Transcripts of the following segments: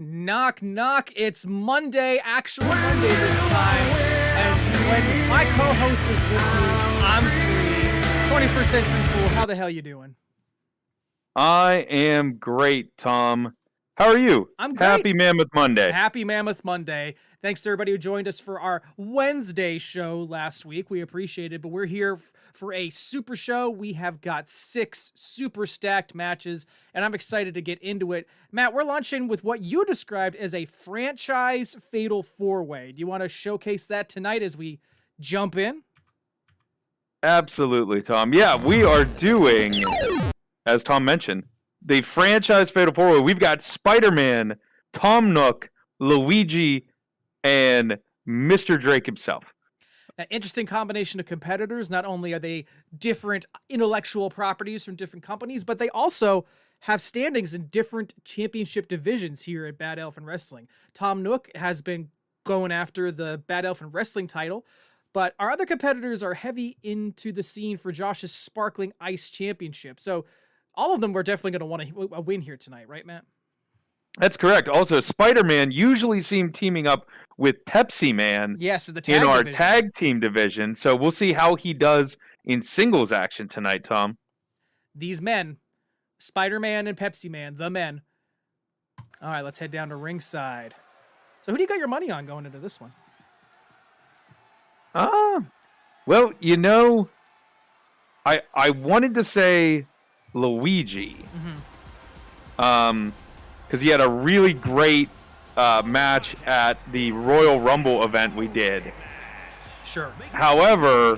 Knock, knock. It's Monday, actual Monday this time. And when my co-host is with me, I'm free. 21st Century Fool, how the hell you doing? I am great, Tom. How are you? I'm great. Happy Mammoth Monday. Happy Mammoth Monday. Thanks to everybody who joined us for our Wednesday show last week. We appreciate it, but we're here for a super show. We have got 6 super stacked matches, and I'm excited to get into it. Matt, we're launching with what you described as a franchise fatal 4-way. Do you want to showcase that tonight as we jump in? Absolutely, Tom. Yeah, we are doing, as Tom mentioned, the franchise fatal 4-way. We've got Spider-Man, Tom Nook, Luigi, and Mr. Drake himself. An interesting combination of competitors. Not only are they different intellectual properties from different companies, but they also have standings in different championship divisions here at Bad Elephant Wrestling. Tom Nook has been going after the Bad Elephant Wrestling title, but our other competitors are heavy into the scene for Josh's Sparkling Ice Championship. So all of them were definitely going to want a win here tonight, right, Matt? That's correct. Also, Spider-Man usually seem teaming up with Pepsi Man yes, in our tag team division. So we'll see how he does in singles action tonight, Tom. These men, Spider-Man and Pepsi Man, the men. All right, let's head down to ringside. So who do you got your money on going into this one? Well, you know, I wanted to say Luigi. Because he had a really great match at the Royal Rumble event we did. Sure. However,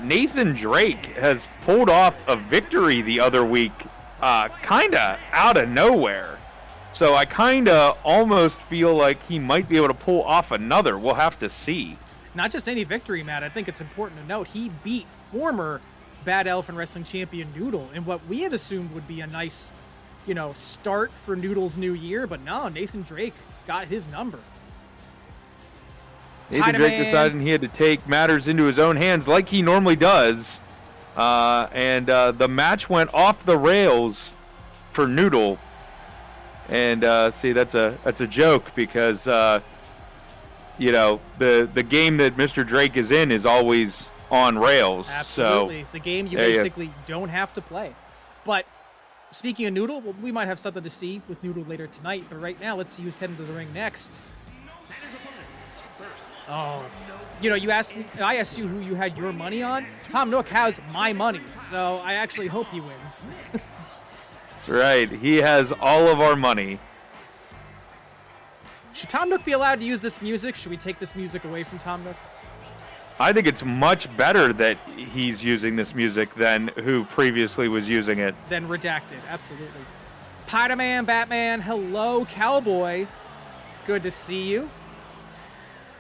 Nathan Drake has pulled off a victory the other week, kind of out of nowhere. So I kind of almost feel like he might be able to pull off another. We'll have to see. Not just any victory, Matt. I think it's important to note he beat former Bad Elephant Wrestling champion Noodle in what we had assumed would be a nice, start for Noodle's new year. But no, Nathan Drake got his number. Nathan Drake decided he had to take matters into his own hands like he normally does. And the match went off the rails for Noodle. And see, that's a joke because, the game that Mr. Drake is in is always on rails. Absolutely. So, it's a game you basically don't have to play. But speaking of Noodle, we might have something to see with Noodle later tonight. But right now, let's see who's heading to the ring next. Oh, I asked you who you had your money on. Tom Nook has my money, so I actually hope he wins. That's right. He has all of our money. Should Tom Nook be allowed to use this music? Should we take this music away from Tom Nook? I think it's much better that he's using this music than who previously was using it. Then redacted, absolutely. Spider-Man, Batman, hello, Cowboy. Good to see you.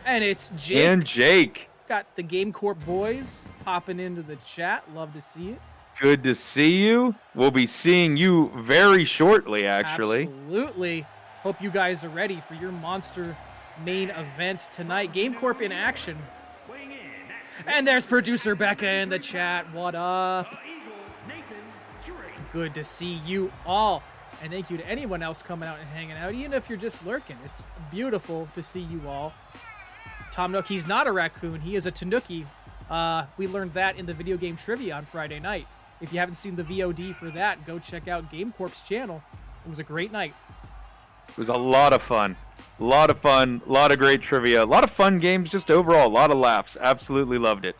And it's Jake. And Jake. Got the Game Corp boys popping into the chat. Love to see it. Good to see you. We'll be seeing you very shortly, actually. Absolutely. Hope you guys are ready for your monster main event tonight. Game Corp in action. And there's producer Becca in the chat. What up? Good to see you all. And thank you to anyone else coming out and hanging out, even if you're just lurking. It's beautiful to see you all. Tom Nook, he's not a raccoon. He is a tanuki. We learned that in the video game trivia on Friday night. If you haven't seen the VOD for that, go check out Game Corp's channel. It was a great night. It was a lot of fun. A lot of fun. A lot of great trivia. A lot of fun games just overall. A lot of laughs. Absolutely loved it.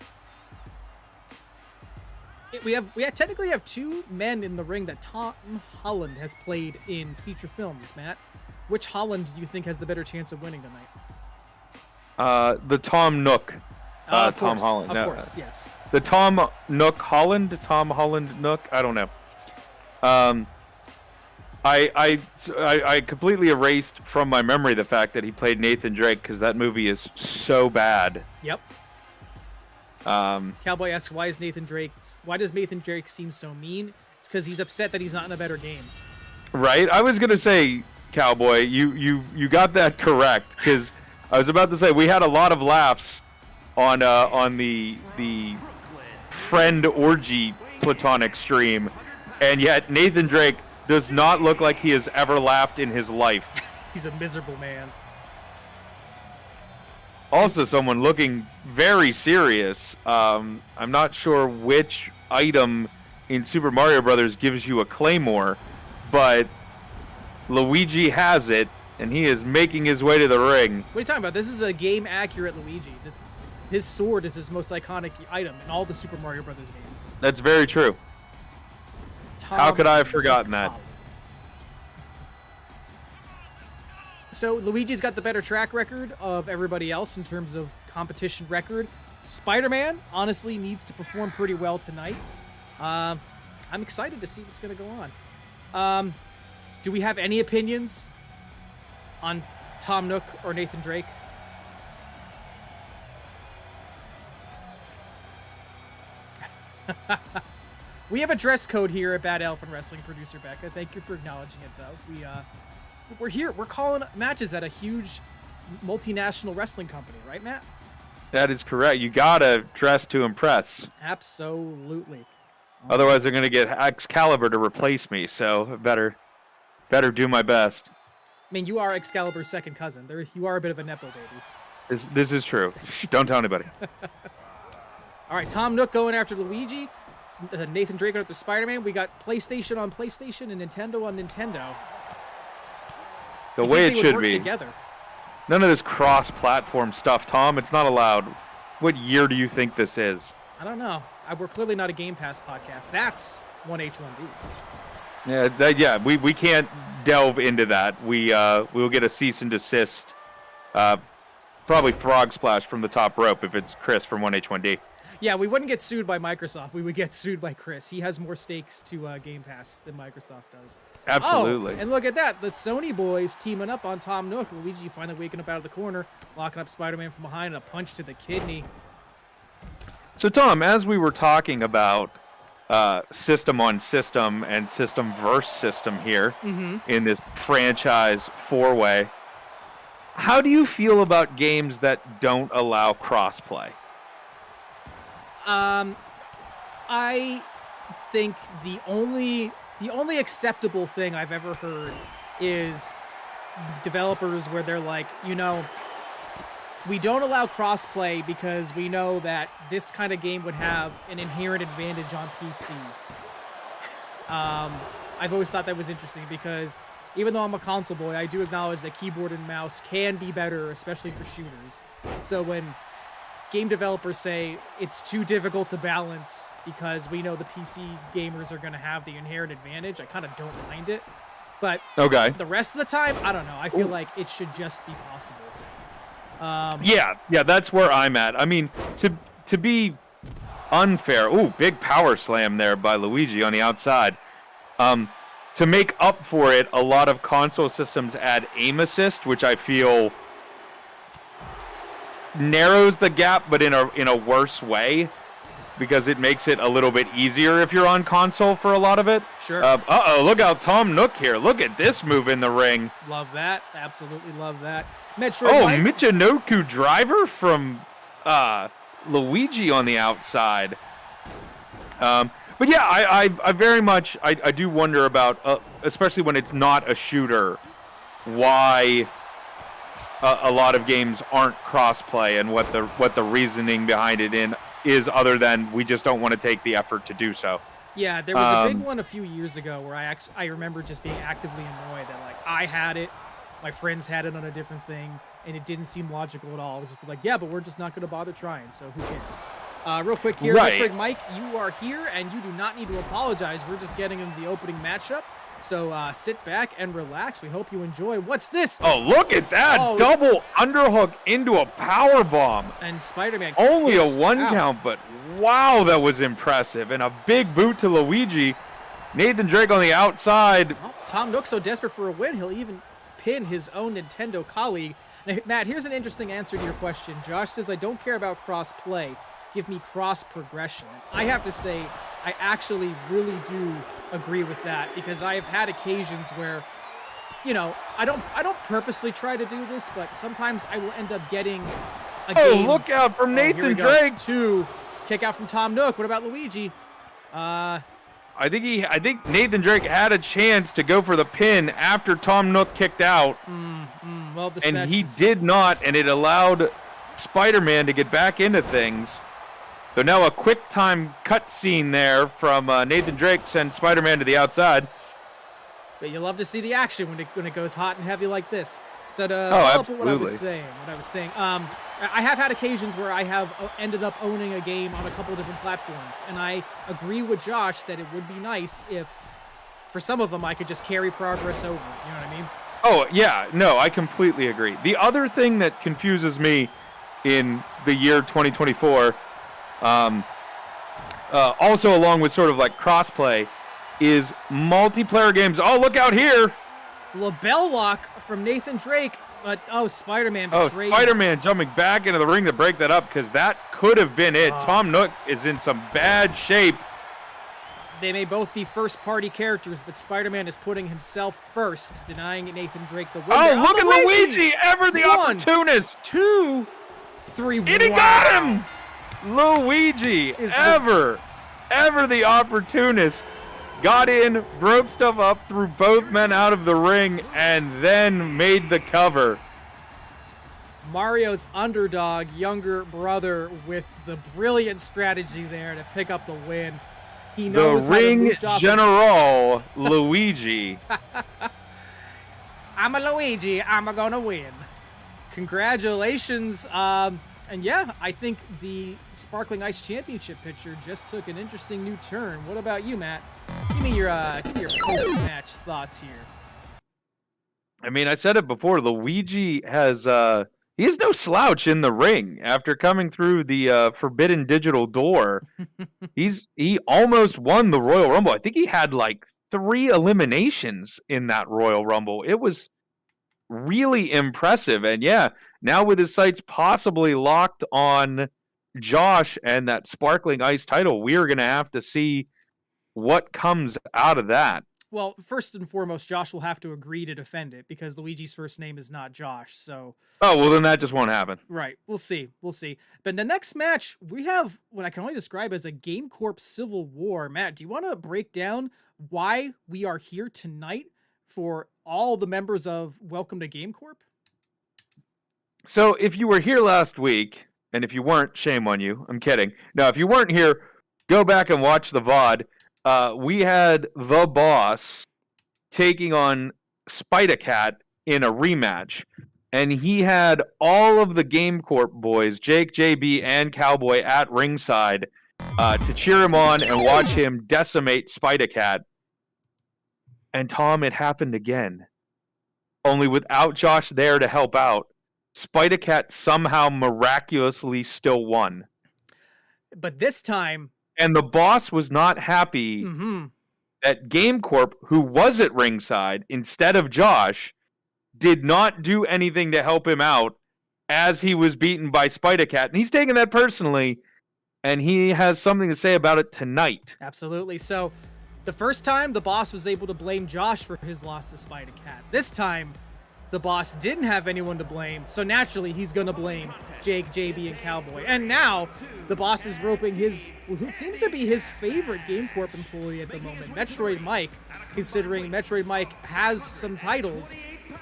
We technically have 2 men in the ring that Tom Holland has played in feature films, Matt. Which Holland do you think has the better chance of winning tonight? The Tom Nook. Tom Holland. Of course, yes. The Tom Nook Holland? Tom Holland Nook? I don't know. I completely erased from my memory the fact that he played Nathan Drake because that movie is so bad. Yep. Cowboy asks, why does Nathan Drake seem so mean? It's because he's upset that he's not in a better game. Right? I was gonna say, Cowboy, you got that correct because I was about to say we had a lot of laughs on the friend orgy platonic stream, and yet Nathan Drake does not look like he has ever laughed in his life. He's a miserable man. Also, someone looking very serious. I'm not sure which item in Super Mario Brothers gives you a claymore, but Luigi has it, and he is making his way to the ring. What are you talking about? This is a game-accurate Luigi. His sword is his most iconic item in all the Super Mario Brothers games. That's very true. How could I have forgotten that? So Luigi's got the better track record of everybody else in terms of competition record. Spider-Man honestly needs to perform pretty well tonight. I'm excited to see what's going to go on. Do we have any opinions on Tom Nook or Nathan Drake? We have a dress code here at Bad Elephant Wrestling, producer Becca. Thank you for acknowledging it, though. We're here. We're calling matches at a huge multinational wrestling company, right, Matt? That is correct. You gotta dress to impress. Absolutely. Otherwise, they're gonna get Excalibur to replace me. So better do my best. I mean, you are Excalibur's second cousin. You are a bit of a nepo baby. This is true. Shh, don't tell anybody. All right, Tom Nook going after Luigi. Nathan Drake going after Spider-Man. We got PlayStation on PlayStation and Nintendo on Nintendo. The way it should be. Together. None of this cross-platform stuff, Tom. It's not allowed. What year do you think this is? I don't know. We're clearly not a Game Pass podcast. That's 1H1B. Yeah, we can't delve into that. We'll get a cease and desist. Probably frog splash from the top rope if it's Chris from 1H1D. Yeah, we wouldn't get sued by Microsoft. We would get sued by Chris. He has more stakes to Game Pass than Microsoft does. Absolutely. Oh, and look at that. The Sony boys teaming up on Tom Nook. Luigi finally waking up out of the corner, locking up Spider-Man from behind, and a punch to the kidney. So, Tom, as we were talking about system on system and system versus system here in this franchise four-way, how do you feel about games that don't allow crossplay? I think the only acceptable thing I've ever heard is developers where they're like, we don't allow crossplay because we know that this kind of game would have an inherent advantage on PC. I've always thought that was interesting because even though I'm a console boy, I do acknowledge that keyboard and mouse can be better, especially for shooters. So when game developers say it's too difficult to balance because we know the PC gamers are going to have the inherent advantage, I kind of don't mind it. But the rest of the time, I don't know. I feel like it should just be possible. Yeah, that's where I'm at. I mean, to be unfair, big power slam there by Luigi on the outside. To make up for it, a lot of console systems add aim assist, which I feel narrows the gap, but in a worse way, because it makes it a little bit easier if you're on console for a lot of it. Sure. Look out, Tom Nook here. Look at this move in the ring. Love that. Absolutely love that. Metroid Michinoku driver from Luigi on the outside. But yeah, I very much I do wonder about, especially when it's not a shooter, why a lot of games aren't crossplay and what the reasoning behind it is, other than we just don't want to take the effort to do so. Yeah, there was a big one a few years ago where I remember just being actively annoyed that like I had it, my friends had it on a different thing, and it didn't seem logical at all. It was just like, yeah, but we're just not going to bother trying, so who cares? Real quick here, right. Metroid Mike, you are here, and you do not need to apologize. We're just getting into the opening matchup. So sit back and relax. We hope you enjoy. What's this? Oh, look at that. Double underhook into a power bomb. And Spider-Man only a one count, but wow, that was impressive. And a big boot to Luigi. Nathan Drake on the outside. Oh, Tom Nook so desperate for a win, he'll even pin his own Nintendo colleague. Now, Matt, here's an interesting answer to your question. Josh says, I don't care about cross-play. Give me cross-progression. I have to say, I actually really do agree with that, because I have had occasions where, I don't purposely try to do this, but sometimes I will end up getting a game. Oh, look out from Nathan Drake. Two kick out from Tom Nook. What about Luigi? I think Nathan Drake had a chance to go for the pin after Tom Nook kicked out. Well, this and match he did not, and it allowed Spider-Man to get back into things. So now a quick time cut scene there from Nathan Drake sends Spider-Man to the outside. But you love to see the action when it goes hot and heavy like this. So to Oh, follow up with what I was absolutely. saying, I have had occasions where I have ended up owning a game on a couple different platforms, and I agree with Josh that it would be nice if, for some of them, I could just carry progress over. You know what I mean? Oh, yeah. No, I completely agree. The other thing that confuses me in the year 2024, also along with sort of like crossplay, is multiplayer games. Oh, look out here! LaBelle lock from Nathan Drake, but Spider-Man betrays. Spider-Man jumping back into the ring to break that up, because that could have been it. Tom Nook is in some bad shape. They may both be first-party characters, but Spider-Man is putting himself first, denying Nathan Drake the win. Oh, look at Luigi! Ever the opportunist! 2, 3, and he got him! Luigi, ever the opportunist. Got in, broke stuff up, threw both men out of the ring, and then made the cover. Mario's underdog, younger brother, with the brilliant strategy there to pick up the win. He knows the ring general, Luigi. I'm a Luigi. I'm gonna win. Congratulations. And yeah, I think the Sparkling Ice Championship picture just took an interesting new turn. What about you, Matt? Give me your post-match thoughts here. I mean, I said it before. Luigi has he is no slouch in the ring. After coming through the forbidden digital door, he almost won the Royal Rumble. I think he had like 3 eliminations in that Royal Rumble. It was really impressive. And yeah, now with his sights possibly locked on Josh and that Sparkling Ice title, we are going to have to see what comes out of that. Well, first and foremost, Josh will have to agree to defend it because Luigi's first name is not Josh. So. Oh, well, then that just won't happen. Right. We'll see. But in the next match, we have what I can only describe as a Game Corp Civil War. Matt, do you want to break down why we are here tonight for all the members of Welcome to Game Corp? So if you were here last week, and if you weren't, shame on you. I'm kidding. Now, if you weren't here, go back and watch the VOD. We had The Boss taking on Spider-Cat in a rematch, and he had all of the Game Corp boys, Jake, JB, and Cowboy, at ringside to cheer him on and watch him decimate Spider-Cat. And Tom, it happened again. Only without Josh there to help out, Spider-Cat somehow miraculously still won. But this time... And the boss was not happy that Game Corp, who was at ringside instead of Josh, did not do anything to help him out as he was beaten by Spider-Cat. And he's taking that personally, and he has something to say about it tonight. Absolutely. So, the first time, the boss was able to blame Josh for his loss to Spider-Cat. This time, the boss didn't have anyone to blame, so naturally he's going to blame Jake, JB, and Cowboy. And now, the boss is roping who seems to be his favorite Game Corp employee at the moment, Metroid Mike, considering Metroid Mike has some titles,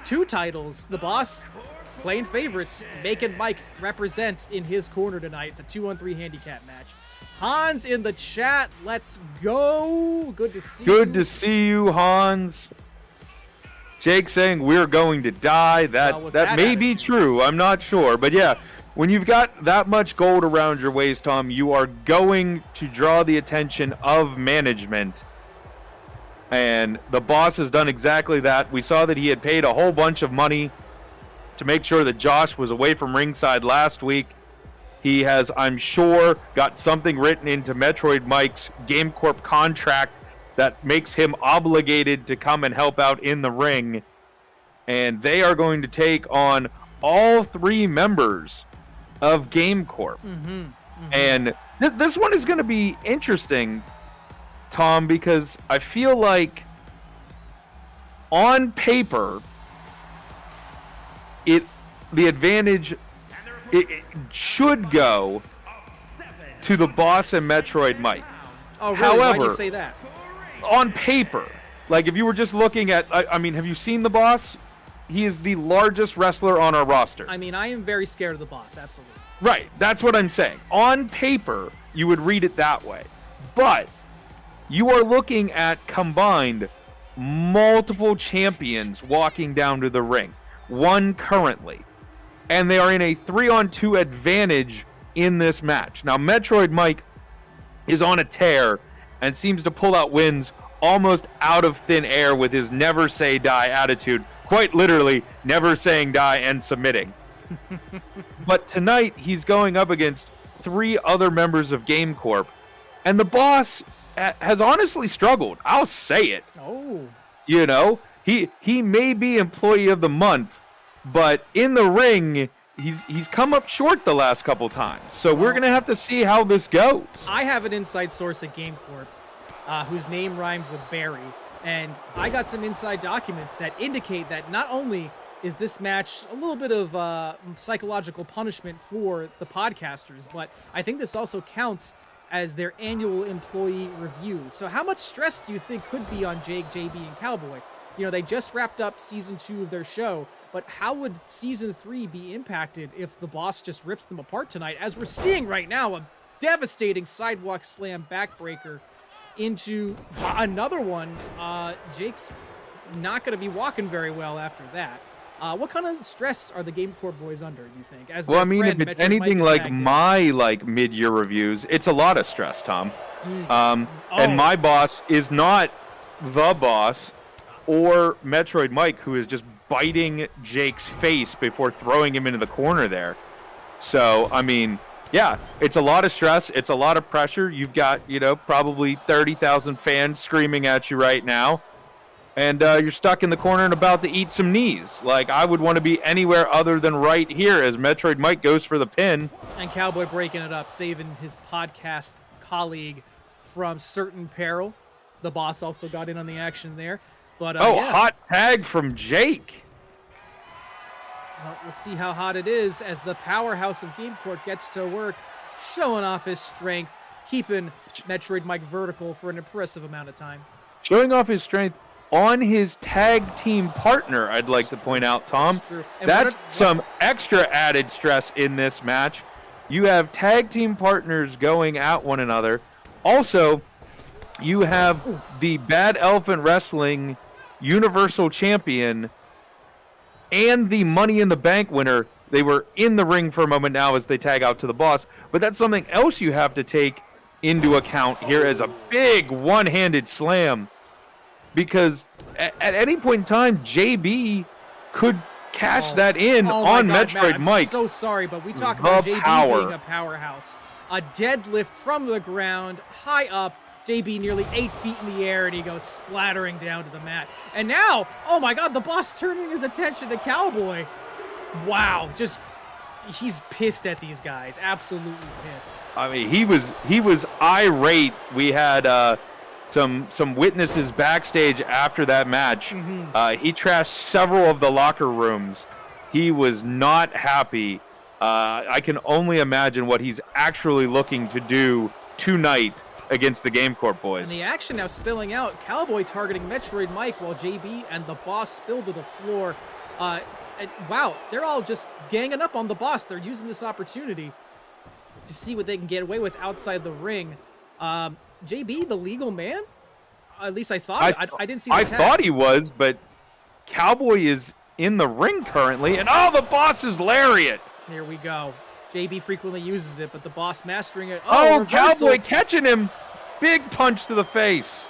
2 titles. The boss, playing favorites, making Mike represent in his corner tonight. It's a 2-on-3 handicap match. Hans in the chat, let's go. Good to see you. Good to see you, Hans. Jake saying we're going to die. That may be true. I'm not sure. But yeah, when you've got that much gold around your waist, Tom, you are going to draw the attention of management. And the boss has done exactly that. We saw that he had paid a whole bunch of money to make sure that Josh was away from ringside last week. He has, I'm sure, got something written into Metroid Mike's Game Corp contract that makes him obligated to come and help out in the ring. And they are going to take on all 3 members of Game Corp. And this one is going to be interesting, Tom, because I feel like on paper, the advantage it should go to the boss and Metroid Mike. Oh, really? However, why do you say that? on paper, like if you were just looking at, I mean, have you seen the Boss? He is the largest wrestler on our roster. I mean, I am very scared of the Boss, absolutely. Right, that's what I'm saying. On paper, you would read it that way. But you are looking at combined multiple champions walking down to the ring. One currently. And they are in a 3-on-2 advantage in this match. Now, Metroid Mike is on a tear and seems to pull out wins almost out of thin air with his never say die attitude. Quite literally, never saying die and submitting. But tonight, he's going up against 3 other members of Game Corp. And the Boss has honestly struggled. I'll say it. Oh. You know, he may be Employee of the Month, but in the ring, he's come up short the last couple times. So we're going to have to see how this goes. I have an inside source at Game Corp whose name rhymes with Barry. And I got some inside documents that indicate that not only is this match a little bit of psychological punishment for the podcasters, but I think this also counts as their annual employee review. So how much stress do you think could be on Jake, JB, and Cowboy? You know, they just wrapped up season 2 of their show, but how would season 3 be impacted if the Boss just rips them apart tonight? As we're seeing right now, a devastating sidewalk slam backbreaker into another one. Jake's not going to be walking very well after that. What kind of stress are the Game Corp boys under, do you think? As well, I mean, friend, if it's Metroid anything Mike like my mid-year reviews, it's a lot of stress, Tom. And Oh. my boss is not the Boss or Metroid Mike, who is just biting Jake's face before throwing him into the corner there. So, I mean, yeah, it's a lot of stress. It's a lot of pressure. You've got, you know, probably 30,000 fans screaming at you right now. And you're stuck in the corner and about to eat some knees. Like, I would want to be anywhere other than right here as Metroid Mike goes for the pin. And Cowboy breaking it up, saving his podcast colleague from certain peril. The Boss also got in on the action there. But yeah. Hot tag from Jake. Well, we'll see how hot it is as the powerhouse of Game Corp gets to work, showing off his strength, keeping Metroid Mike vertical for an impressive amount of time. Showing off his strength on his tag team partner, I'd like to point out, Tom. That's true. And That's some extra added stress in this match. You have tag team partners going at one another. Also, you have the Bad Elephant Wrestling Universal Champion and the Money in the Bank winner. They were in the ring for a moment now as they tag out to the Boss. But that's something else you have to take into account here as a big one-handed slam. Because at any point in time, JB could cash that in on Metroid Mike. I'm so sorry, but we talk about JB being a powerhouse. A deadlift from the ground, high up. JB nearly 8 feet in the air, and he goes splattering down to the mat. And now, oh my God, the Boss turning his attention to Cowboy. Wow, just he's pissed at these guys, absolutely pissed. I mean, he was irate. We had some witnesses backstage after that match. He trashed several of the locker rooms. He was not happy. I can only imagine what he's actually looking to do tonight against the Game Corp boys. And the action now spilling out. Cowboy targeting Metroid Mike while JB and the Boss spill to the floor. And wow, they're all just ganging up on the Boss. They're using this opportunity to see what they can get away with outside the ring. JB, the legal man? At least I thought. I didn't see the tag. Thought he was, but Cowboy is in the ring currently, and the Boss's lariat. Here we go. JB frequently uses it, but the Boss mastering it. Reversal. Cowboy catching him. Big punch to the face.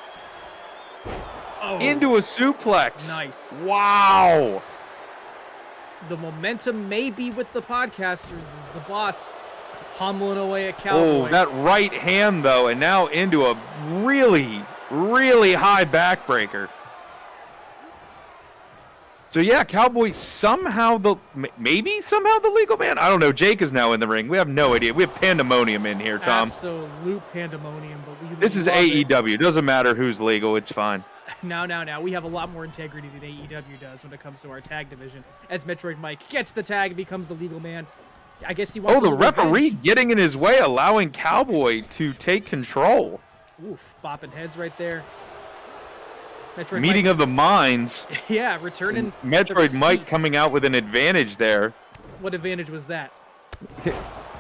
Into a suplex. Nice. Wow. The momentum may be with the podcasters as the Boss pummeling away at Cowboy. That right hand, though, and now into a really, really high backbreaker. So, yeah, Cowboy maybe somehow the legal man. I don't know. Jake is now in the ring. We have no idea. We have pandemonium in here, Tom. Absolute pandemonium. But this is AEW. It doesn't matter who's legal. It's fine. Now. We have a lot more integrity than AEW does when it comes to our tag division. As Metroid Mike gets the tag and becomes the legal man. I guess he wants the referee getting in his way, allowing Cowboy to take control. Oof, bopping heads right there. Meeting of the minds. Yeah, returning. Metroid Mike coming out with an advantage there. What advantage was that?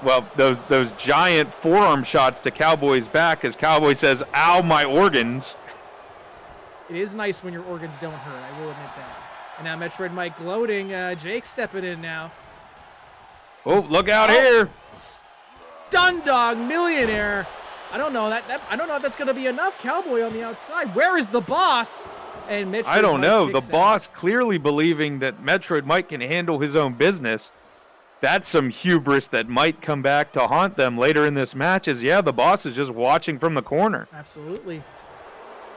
Well, those giant forearm shots to Cowboy's back as Cowboy says, "Ow, my organs." It is nice when your organs don't hurt, I will admit that. And now Metroid Mike gloating. Jake stepping in now. Oh, look out here. Stun Dog Millionaire. I don't know I don't know if that's going to be enough. Cowboy on the outside. Where is the boss? And Metroid I don't Mike know. The kicks out. boss clearly believing that Metroid Mike can handle his own business. That's some hubris that might come back to haunt them later in this match. The boss is just watching from the corner. Absolutely.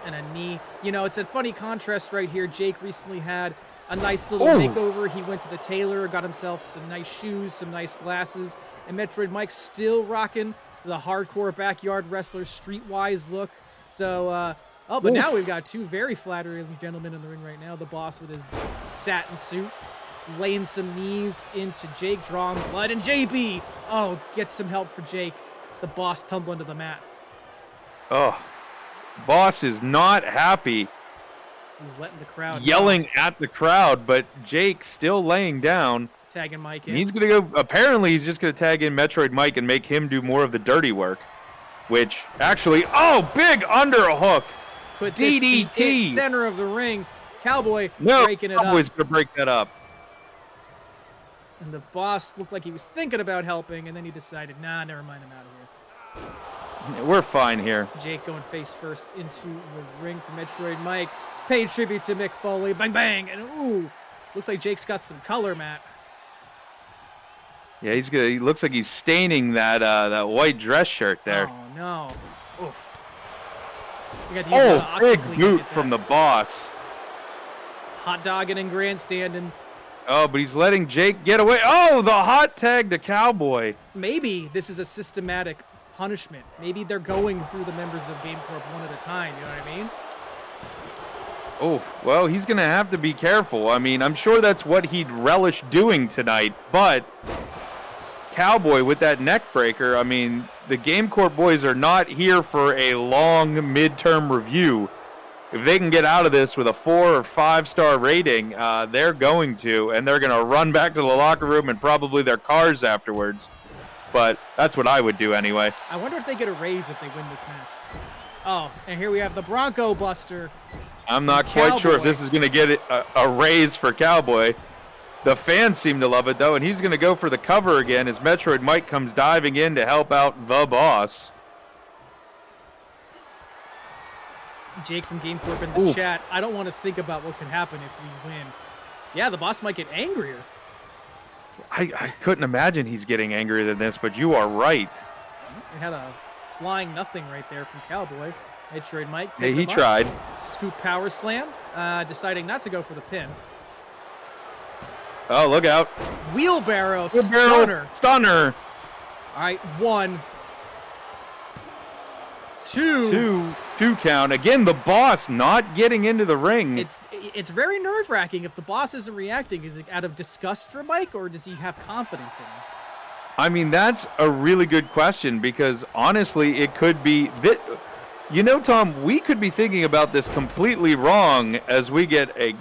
And a knee. You know, it's a funny contrast right here. Jake recently had a nice little makeover. He went to the tailor, got himself some nice shoes, some nice glasses. And Metroid Mike's still rocking the hardcore backyard wrestler streetwise look. So, but now we've got two very flattering gentlemen in the ring right now. The boss with his satin suit, laying some knees into Jake, drawing blood. And JB, gets some help for Jake. The boss tumbling to the mat. Oh, boss is not happy. He's letting the crowd yelling at the crowd, but Jake still laying down. Tagging Mike in. And he's going to go, apparently he's just going to tag in Metroid Mike and make him do more of the dirty work. Which, actually, big underhook. Put this DDT. Center of the ring. Cowboy No, breaking it up. Cowboy's going to break that up. And the boss looked like he was thinking about helping, and then he decided, nah, never mind, I'm out of here. We're fine here. Jake going face first into the ring for Metroid Mike. Paying tribute to Mick Foley. Bang, bang. And, looks like Jake's got some color, Matt. Yeah, he looks like he's staining that white dress shirt there. Oh, no. Oof. You got to use Big OxyClean boot from the boss. Hot dogging and grandstanding. Oh, but he's letting Jake get away. Oh, the hot tag to Cowboy. Maybe this is a systematic punishment. Maybe they're going through the members of Game Corp one at a time. You know what I mean? Oh, well, he's going to have to be careful. I mean, I'm sure that's what he'd relish doing tonight, but Cowboy with that neck breaker, I mean, the Game Corp boys are not here for a long midterm review. If they can get out of this with a 4 or 5 star rating, they're going to, and they're going to run back to the locker room and probably their cars afterwards. But that's what I would do anyway. I wonder if they get a raise if they win this match. Oh, and here we have the Bronco Buster. I'm not quite sure if this is going to get a raise for Cowboy. The fans seem to love it, though, and he's going to go for the cover again as Metroid Mike comes diving in to help out the boss. Jake from Game Corp in the chat. I don't want to think about what could happen if we win. Yeah, the boss might get angrier. I couldn't imagine he's getting angrier than this, but you are right. It had a flying nothing right there from Cowboy. Metroid Mike. Hey, he tried. Scoop power slam. Deciding not to go for the pin. Oh, look out. Wheelbarrow stunner. Stunner. All right, 1, 2. Two count. Again, the boss not getting into the ring. It's very nerve-wracking. If the boss isn't reacting, is it out of disgust for Mike, or does he have confidence in him? I mean, that's a really good question because, honestly, it could be that. You know, Tom, we could be thinking about this completely wrong as we get a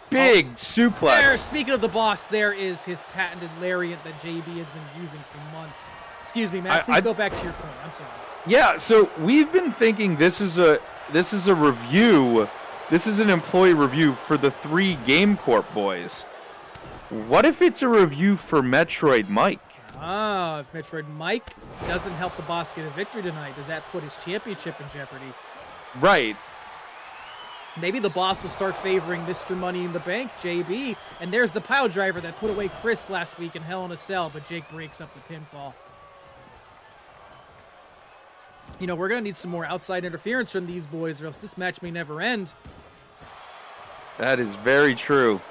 big suplex. There, speaking of the boss, there is his patented lariat that JB has been using for months. Excuse me, Matt. Please go back to your point. I'm sorry. Yeah, so we've been thinking this is a review. This is an employee review for the 3 Game Corp boys. What if it's a review for Metroid Mike? Oh, if Metroid Mike doesn't help the boss get a victory tonight, does that put his championship in jeopardy? Right. Maybe the boss will start favoring Mr. Money in the Bank, JB. And there's the pile driver that put away Chris last week in Hell in a Cell, but Jake breaks up the pinfall. You know, we're going to need some more outside interference from these boys, or else this match may never end. That is very true.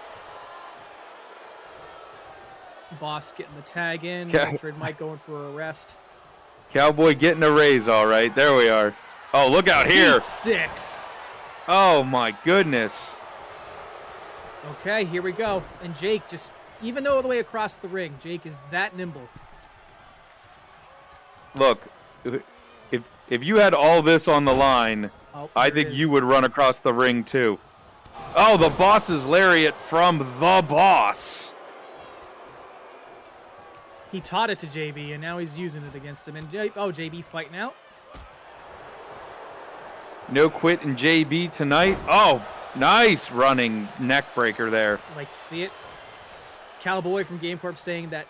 Boss getting the tag in. Metroid Mike going for a rest. Cowboy getting a raise, all right. There we are. Oh, look out here. Deep 6. Oh, my goodness. Okay, here we go. And Jake just, even though all the way across the ring, Jake is that nimble. Look, if you had all this on the line, Oh, I there it think is. you would run across the ring too. Oh, the Boss's lariat from the Boss. He taught it to JB, and now he's using it against him. And JB fighting out. No quit in JB tonight. Oh, nice running neck breaker there. Like to see it. Cowboy from Game Corp saying that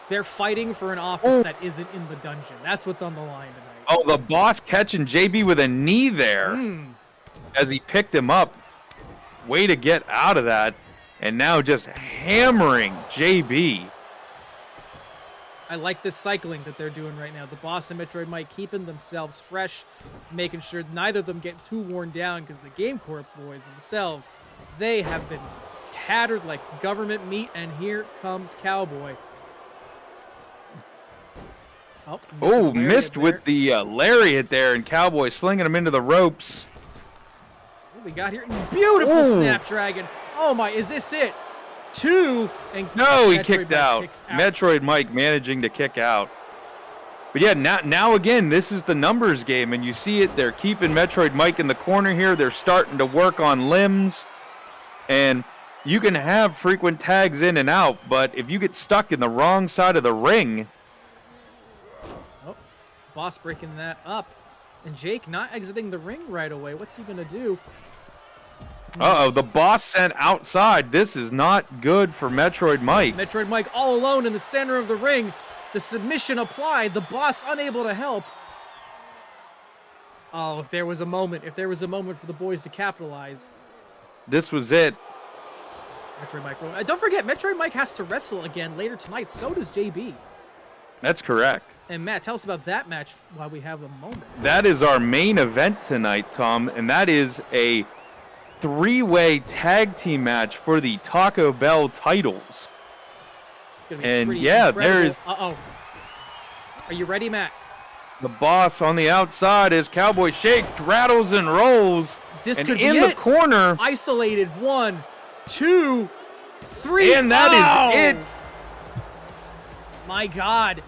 they're fighting for an office that isn't in the dungeon. That's what's on the line tonight. Oh, the Boss catching JB with a knee there as he picked him up. Way to get out of that. And now just hammering JB. I like this cycling that they're doing right now. The Boss and Metroid Mike keeping themselves fresh, making sure neither of them get too worn down, because the Game Corp boys themselves, they have been tattered like government meat, and here comes Cowboy. Oh, missed with the lariat there, and Cowboy slinging him into the ropes. What we got here? Beautiful Snapdragon. Oh my, is this it? Two, and no, he Metroid kicked Mike out. kicks out. Metroid Mike managing to kick out. But yeah, now again, this is the numbers game, and you see it. They're keeping Metroid Mike in the corner here. They're starting to work on limbs, and you can have frequent tags in and out, but if you get stuck in the wrong side of the ring. Oh, Boss breaking that up, and Jake not exiting the ring right away. What's he gonna do? Uh-oh, the Boss sent outside. This is not good for Metroid Mike. Metroid Mike all alone in the center of the ring. The submission applied. The Boss unable to help. Oh, if there was a moment for the boys to capitalize. This was it. Metroid Mike. Don't forget, Metroid Mike has to wrestle again later tonight. So does JB. That's correct. And Matt, tell us about that match while we have the moment. That is our main event tonight, Tom, and that is a three-way tag team match for the Taco Bell titles. And yeah, incredible. there's Uh-oh. Are you ready, Matt? the Boss on the outside as Cowboy shakes, rattles, and rolls. This and could be in the corner. Isolated 1, 2, 3. And that is it. My God.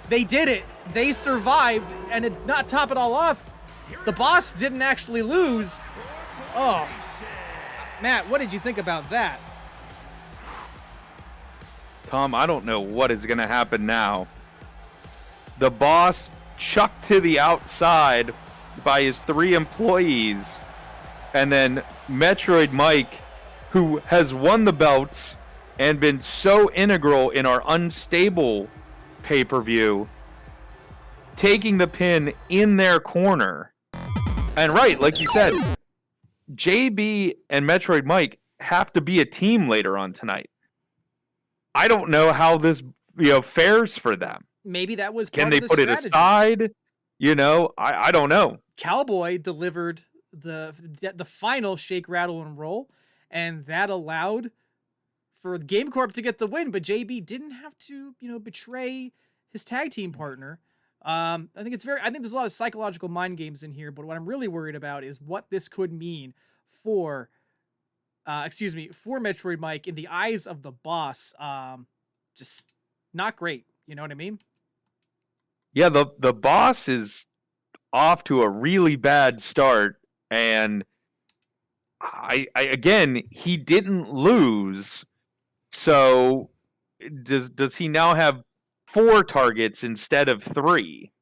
They did it. They survived. And to not top it all off, the Boss didn't actually lose. Oh. Matt, what did you think about that? Tom, I don't know what is going to happen now. The Boss chucked to the outside by his 3 employees. And then Metroid Mike, who has won the belts and been so integral in our unstable pay-per-view, taking the pin in their corner. And right, like you said, JB and Metroid Mike have to be a team later on tonight. I don't know how this fares for them. Maybe that was Can part they of the put strategy. it aside? I don't know. Cowboy delivered the final shake, rattle, and roll, and that allowed for Game Corp to get the win, but JB didn't have to, betray his tag team partner. I think there's a lot of psychological mind games in here, but what I'm really worried about is what this could mean for Metroid Mike in the eyes of the Boss. Just not great. You know what I mean? Yeah, the Boss is off to a really bad start, and again, he didn't lose. So does he now have 4 targets instead of 3?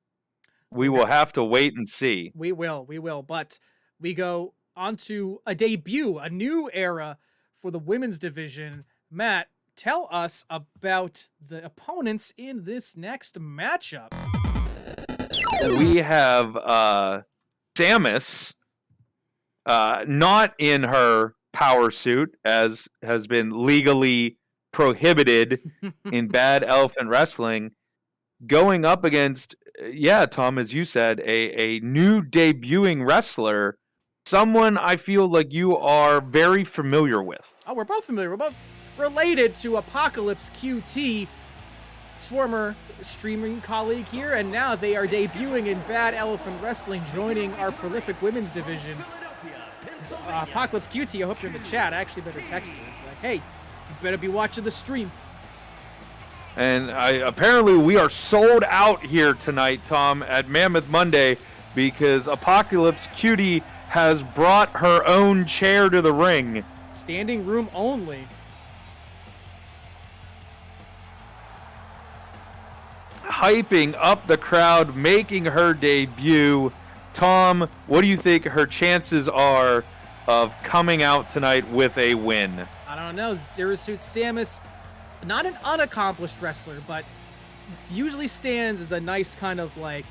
We will have to wait and see. We will. But we go on to a debut, a new era for the women's division. Matt, tell us about the opponents in this next matchup. We have Samus, not in her power suit, as has been legally prohibited in Bad Elephant Wrestling, going up against, Tom, as you said, a new debuting wrestler, someone I feel like you are very familiar with. Oh, we're both familiar. We're both related to Apocalypse QT, former streaming colleague here, and now they are debuting in Bad Elephant Wrestling, joining our prolific women's division. Apocalypse QT, I hope you're in the chat. I actually better text her. It's like, hey, you better be watching the stream. And apparently we are sold out here tonight, Tom, at Mammoth Monday, because Apocalypse Cutie has brought her own chair to the ring. Standing room only. Hyping up the crowd, making her debut. Tom, what do you think her chances are of coming out tonight with a win? I don't know. Zero Suit Samus, not an unaccomplished wrestler, but usually stands as a nice kind of like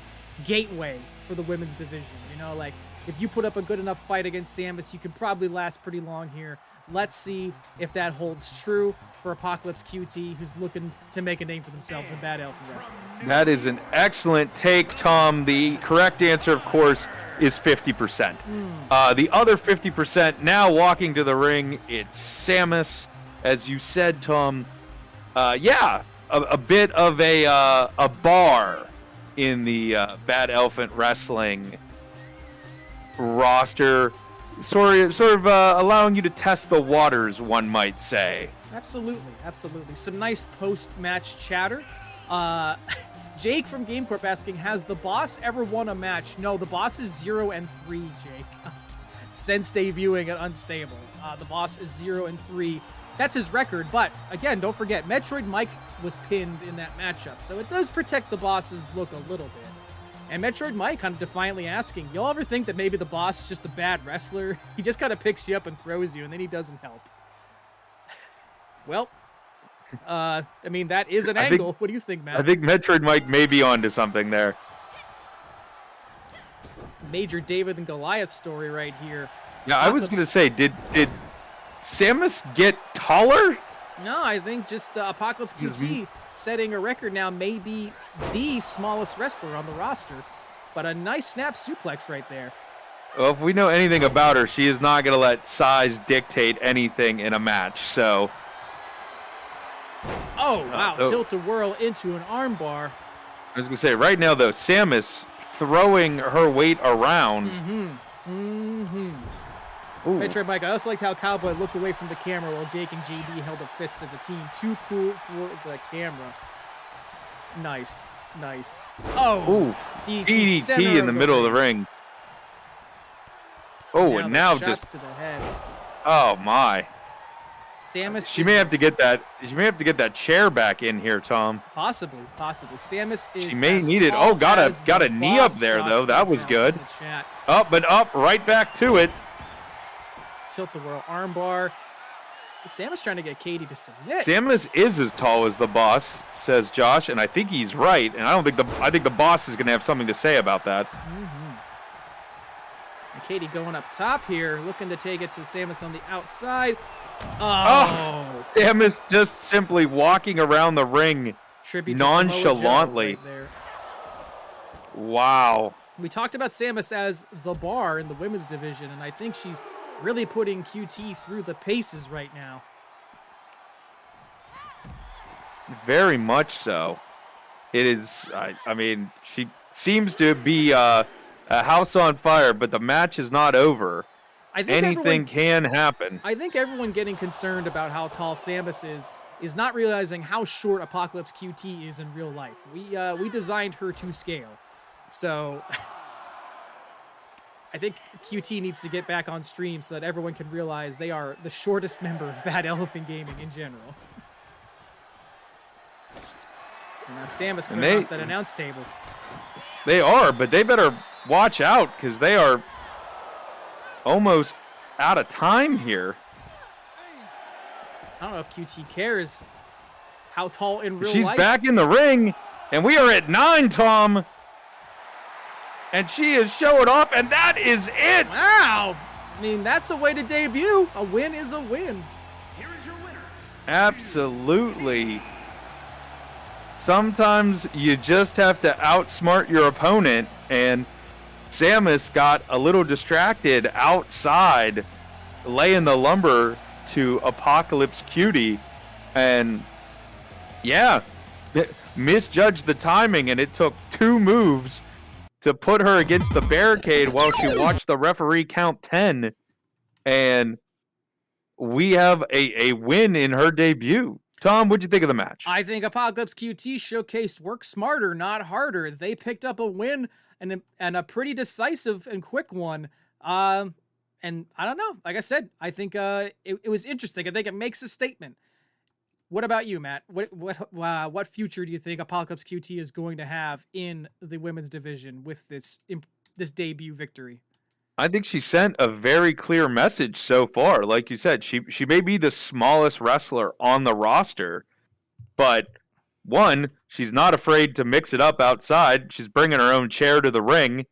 gateway for the women's division. You know, like if you put up a good enough fight against Samus, you can probably last pretty long here. Let's see if that holds true for Apocalypse QT, who's looking to make a name for themselves in Bad Elephant Wrestling. That is an excellent take, Tom. The correct answer, of course, is 50%. The other 50% now walking to the ring, it's Samus. As you said, Tom, a bit of a bar in the Bad Elephant Wrestling roster. Sort of allowing you to test the waters, one might say. Absolutely. Some nice post-match chatter. Jake from GameCorp asking, has the boss ever won a match? No, the boss is 0-3, Jake. Since debuting at Unstable. The boss is 0-3. That's his record, but again, don't forget, Metroid Mike was pinned in that matchup, so it does protect the boss's look a little bit. And Metroid Mike kind of defiantly asking, y'all ever think that maybe the boss is just a bad wrestler? He just kind of picks you up and throws you, and then he doesn't help. Well, I mean, that is an angle. What do you think, Matt? I think Metroid Mike may be onto something there. Major David and Goliath story right here. Yeah, I was going to say, did Samus get taller? No, I think just Apocalypse QT setting a record now, may be the smallest wrestler on the roster. But a nice snap suplex right there. Well, if we know anything about her, she is not going to let size dictate anything in a match, so... Oh, wow. Tilt-a-whirl into an armbar. I was going to say, right now, though, Samus throwing her weight around. Metroid Mike, I also liked how Cowboy looked away from the camera while Jake and JD held up fists as a team. Too cool for the camera. Nice. Oh, DDT in the middle of the ring. Oh, and now just to the head. Oh my. Samus. She may have to get that. She may have to get that chair back in here, Tom. Possibly. Samus is. She may need it. Oh, got a knee up there though. That was good. Up and up, right back to it. Tilt-a-whirl armbar. Samus trying to get Katie to submit. Samus is as tall as the boss, says Josh, and I think he's right. And I think the boss is going to have something to say about that. And Katie going up top here, looking to take it to Samus on the outside. Oh, Samus just simply walking around the ring nonchalantly. Right there. Wow. We talked about Samus as the bar in the women's division, and I think she's really putting QT through the paces right now. Very much so. It is, I mean, she seems to be a house on fire, but the match is not over. Anything can happen. I think everyone getting concerned about how tall Samus is not realizing how short Apocalypse QT is in real life. We designed her to scale. So I think QT needs to get back on stream so that everyone can realize they are the shortest member of Bad Elephant Gaming in general. And now Samus coming off that announce table. They are, but they better watch out because they are almost out of time here. I don't know if QT cares how tall in real life. She's back in the ring, and we are at 9, Tom. And she is showing off, and that is it. Wow. I mean, that's a way to debut. A win is a win. Here is your winner. Absolutely. Sometimes you just have to outsmart your opponent, and Samus got a little distracted outside, laying the lumber to Apocalypse Cutie, and yeah, misjudged the timing, and it took 2 moves to put her against the barricade while she watched the referee count 10, and we have a win in her debut. Tom, what'd you think of the match? I think Apocalypse QT showcased work smarter, not harder. They picked up a win and a pretty decisive and quick one. And I don't know. Like I said, I think it was interesting. I think it makes a statement. What about you, Matt? What future do you think Apocalypse QT is going to have in the women's division with this debut victory? I think she sent a very clear message so far. Like you said, she may be the smallest wrestler on the roster, but one, she's not afraid to mix it up outside. She's bringing her own chair to the ring,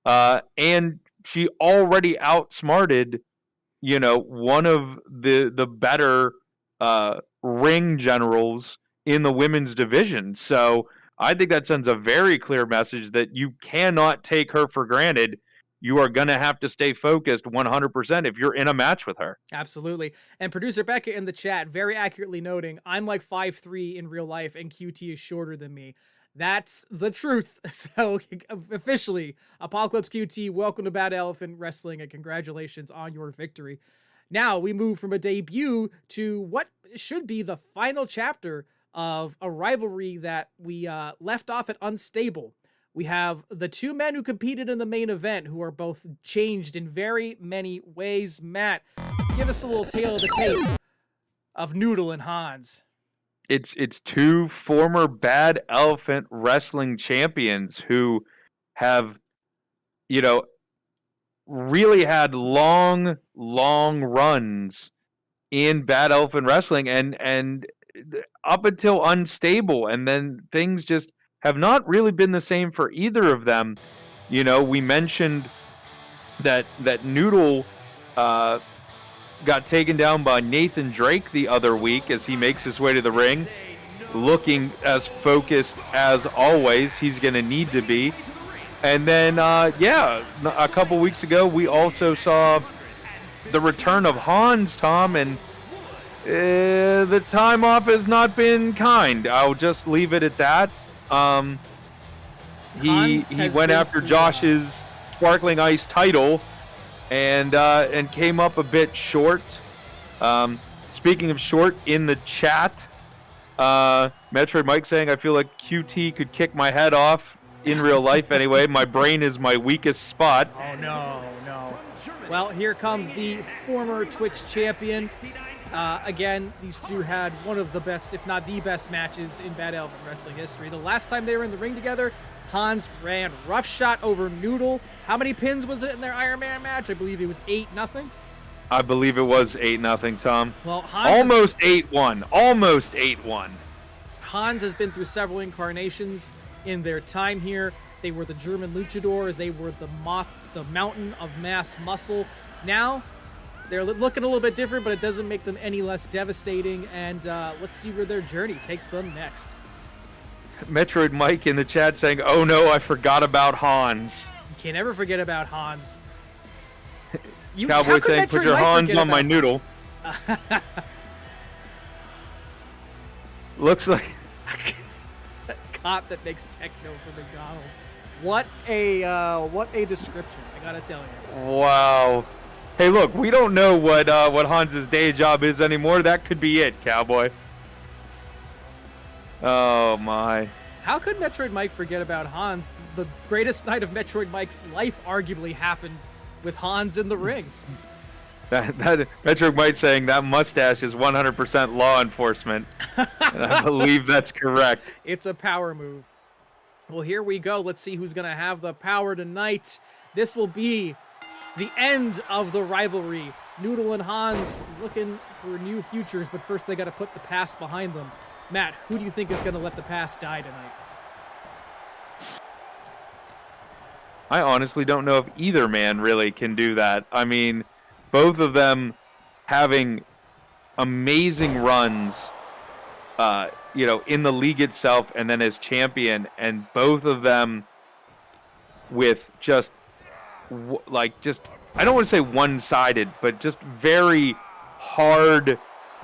and she already outsmarted, one of the better ring generals in the women's division. So I think that sends a very clear message that you cannot take her for granted. You are going to have to stay focused 100% if you're in a match with her. Absolutely. And producer Becca in the chat very accurately noting, I'm like 5'3" in real life and QT is shorter than me. That's the truth. So officially, Apocalypse QT, welcome to Bad Elephant Wrestling and congratulations on your victory. Now we move from a debut to what should be the final chapter of a rivalry that we left off at Unstable. We have the two men who competed in the main event who are both changed in very many ways. Matt, give us a little tale of the tape of Noodle and Hans. It's two former Bad Elephant Wrestling champions who have, really had long runs in Bad Elephant Wrestling and up until Unstable, and then things just have not really been the same for either of them. We mentioned that Noodle got taken down by Nathan Drake the other week as he makes his way to the ring, looking as focused as always. He's going to need to be. And then, a couple weeks ago, we also saw the return of Hans, Tom, and the time off has not been kind. I'll just leave it at that. He went after Josh's Sparkling Ice title and came up a bit short. Speaking of short, in the chat, Metroid Mike saying, I feel like QT could kick my head off in real life anyway. My brain is my weakest spot. Oh, no. Well, here comes the former Twitch champion. Again, these two had one of the best, if not the best, matches in Bad Elephant Wrestling history. The last time they were in the ring together, Hans ran roughshod over Noodle. How many pins was it in their Iron Man match? I believe it was 8-0. I believe it was 8-0, Tom. Well, Hans almost 8-1. Almost 8-1. Hans has been through several incarnations in their time here. They were the German luchador. They were the mountain of mass muscle. Now, they're looking a little bit different, but it doesn't make them any less devastating. And let's see where their journey takes them next. Metroid Mike in the chat saying, oh no, I forgot about Hans. You can't ever forget about Hans. Cowboy saying, put your Hans on my Noodle. Looks like... Cop that makes techno for McDonald's. What a description, I gotta tell you. Wow. Hey, look, we don't know what Hans's day job is anymore. That could be it, Cowboy. Oh, my. How could Metroid Mike forget about Hans? The greatest night of Metroid Mike's life arguably happened with Hans in the ring. That Metroid Mike saying that mustache is 100% law enforcement. And I believe that's correct. It's a power move. Well, here we go. Let's see who's going to have the power tonight. This will be the end of the rivalry. Noodle and Hans looking for new futures, but first they got to put the past behind them. Matt, who do you think is going to let the past die tonight? I honestly don't know if either man really can do that. I mean, both of them having amazing runs, in the league itself and then as champion, and both of them with I don't want to say one-sided, but just very hard,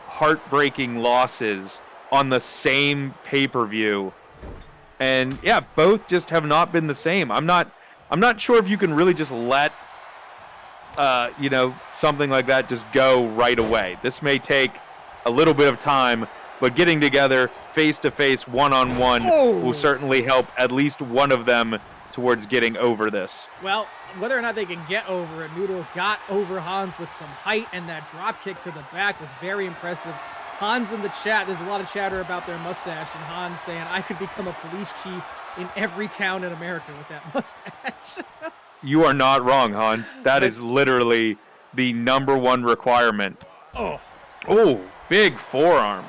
heartbreaking losses on the same pay-per-view. And yeah, both just have not been the same. I'm not sure if you can really just let something like that just go right away. This may take a little bit of time, but getting together face-to-face, one-on-one will certainly help at least one of them towards getting over this. Well, whether or not they can get over it, Noodle got over Hans with some height, and that drop kick to the back was very impressive. Hans in the chat, there's a lot of chatter about their mustache, and Hans saying, I could become a police chief in every town in America with that mustache. You are not wrong, Hans. That is literally the #1 requirement. Oh. Oh, big forearm.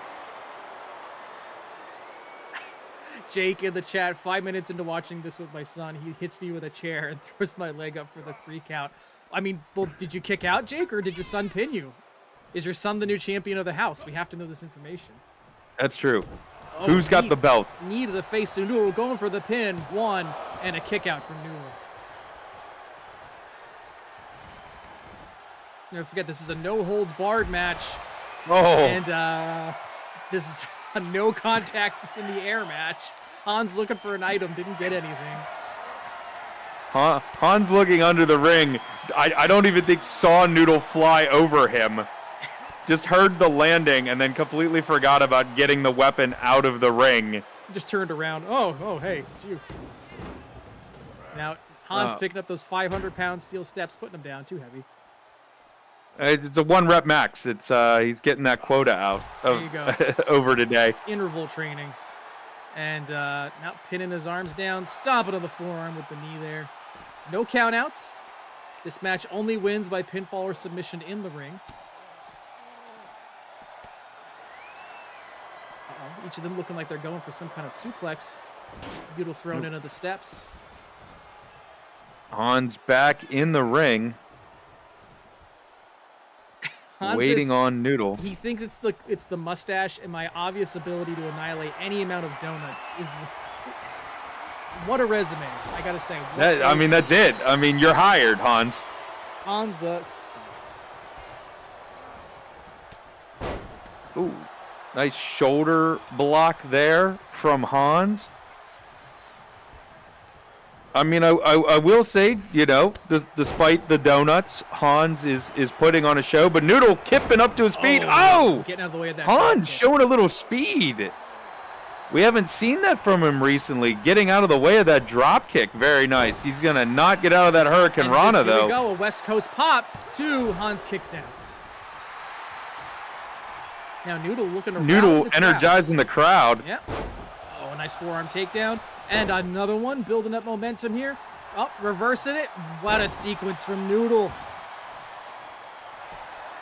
Jake in the chat, 5 minutes into watching this with my son, he hits me with a chair and throws my leg up for the 3 count. I mean, well, did you kick out, Jake, or did your son pin you? Is your son the new champion of the house? We have to know this information. That's true. Oh, Who's got the belt? Knee to the face of Noodle, going for the pin. 1, and a kick out from Noodle. Never forget, this is a no-holds-barred match. Oh. And this is a no contact in the air match. Hans looking for an item, didn't get anything. Hans looking under the ring. I don't even think saw Noodle fly over him. Just heard the landing and then completely forgot about getting the weapon out of the ring. Just turned around. Oh, hey, it's you. Now, Hans picking up those 500-pound steel steps, putting them down. Too heavy. It's a 1-rep max. It's he's getting that quota out There you go. over today. Interval training. And now pinning his arms down, stomping on the forearm with the knee there. No countouts. This match only wins by pinfall or submission in the ring. Each of them looking like they're going for some kind of suplex. Noodle thrown into the steps. Hans back in the ring. Hans waiting on Noodle. He thinks it's the mustache, and my obvious ability to annihilate any amount of donuts is what a resume. I gotta say. I mean, that's it. I mean, you're hired, Hans. On the spot. Ooh, nice shoulder block there from Hans. I mean, I will say, you know, despite the donuts, Hans is putting on a show, but Noodle kipping up to his feet. Oh! Getting out of the way of that. Hans showing a little speed. We haven't seen that from him recently. Getting out of the way of that drop kick. Very nice. He's going to not get out of that Hurricane Rana, though. Here we go. A West Coast pop. 2. Hans kicks out. Now Noodle looking around. Noodle energizing the crowd. Yep. Oh, a nice forearm takedown. And another one, building up momentum here. Oh, reversing it. What a sequence from Noodle.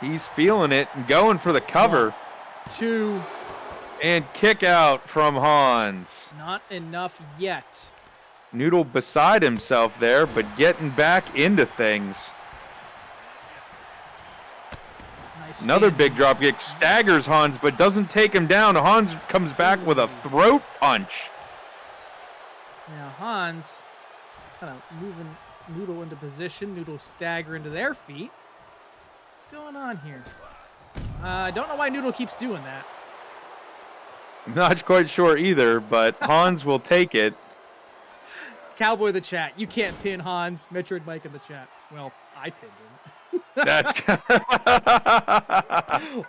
He's feeling it and going for the cover. 1, 2. And kick out from Hans. Not enough yet. Noodle beside himself there, but getting back into things. Nice Another stand. big drop kick. Staggers Hans, but doesn't take him down. Hans comes back with a throat punch. Now Hans kind of moving Noodle into position. Noodle stagger into their feet. What's going on here? I don't know why Noodle keeps doing that. Not quite sure either, but Hans will take it. Cowboy the chat. You can't pin Hans. Metroid Mike in the chat. Well, I pinned him. That's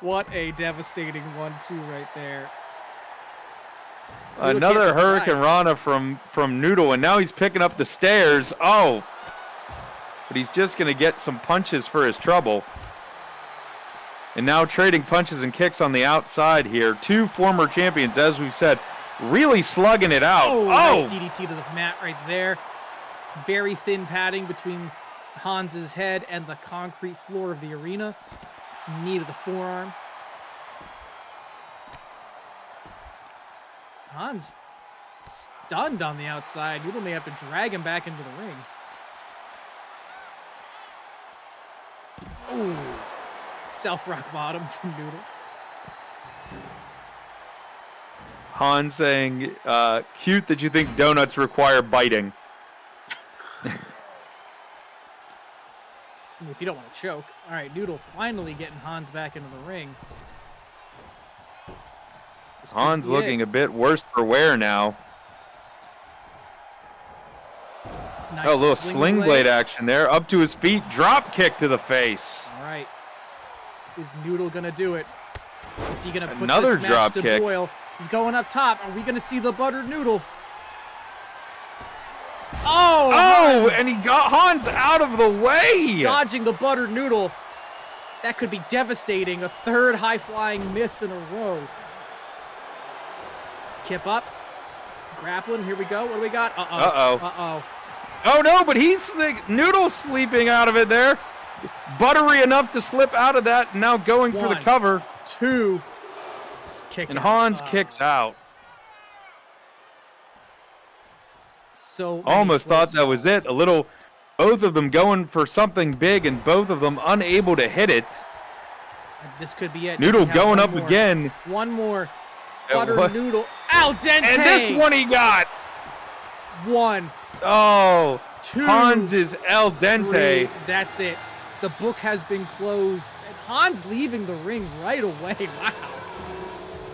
What a devastating 1-2 right there. another Hurricane Rana from Noodle, and now he's picking up the stairs. Oh, but he's just going to get some punches for his trouble. And now trading punches and kicks on the outside here. 2 former champions, as we've said, really slugging it out. Oh, nice DDT to the mat right there. Very thin padding between Hans's head and the concrete floor of the arena. Knee to the forearm. Hans stunned on the outside. Noodle may have to drag him back into the ring. Oh, self-rock bottom from Noodle. Hans saying, cute that you think donuts require biting. If you don't want to choke. All right, Noodle finally getting Hans back into the ring. Hans looking a bit worse for wear now. Nice Oh, a little sling blade action there. Up to his feet. Drop kick to the face. All right. Is Noodle going to do it? Is he going to put Another this match drop to boil? He's going up top. Are we going to see the buttered Noodle? Oh, Oh, Hans and he got Hans out of the way. dodging the buttered noodle. That could be devastating. A third high-flying miss in a row. Kip up. Grappling. Here we go. What do we got? Uh-oh. Oh, no, but he's Noodle sleeping out of it there. Buttery enough to slip out of that. Now going for the cover. 2. Kick And out. Hans kicks out. So Almost thought that was it. Both of them going for something big and both of them unable to hit it. This could be it. Noodle going up again. One more. Butter noodle. Al dente. And this one he got. 1. Oh. 2. Hans is al dente. 3. That's it. The book has been closed. And Hans leaving the ring right away. Wow.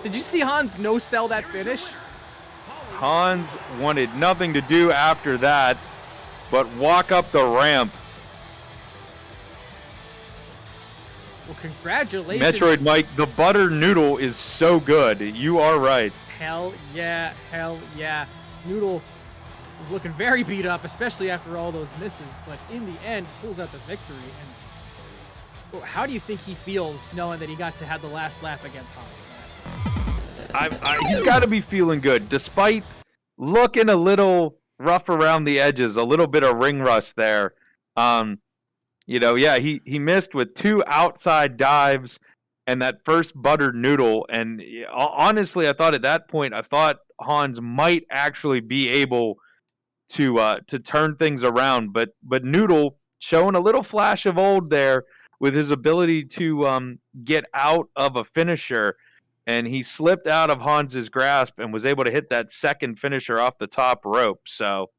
Did you see Hans no-sell that finish? Hans wanted nothing to do after that but walk up the ramp. Well, congratulations. Metroid Mike, the butter noodle is so good. You are right. Hell yeah. Hell yeah. Noodle looking very beat up, especially after all those misses, but in the end, pulls out the victory. And how do you think he feels knowing that he got to have the last laugh against Hans? He's got to be feeling good, despite looking a little rough around the edges, a little bit of ring rust there. He missed with 2 outside dives and that first buttered noodle. And honestly, I thought at that point, Hans might actually be able to turn things around. But Noodle showing a little flash of old there with his ability to get out of a finisher. And he slipped out of Hans's grasp and was able to hit that second finisher off the top rope. So,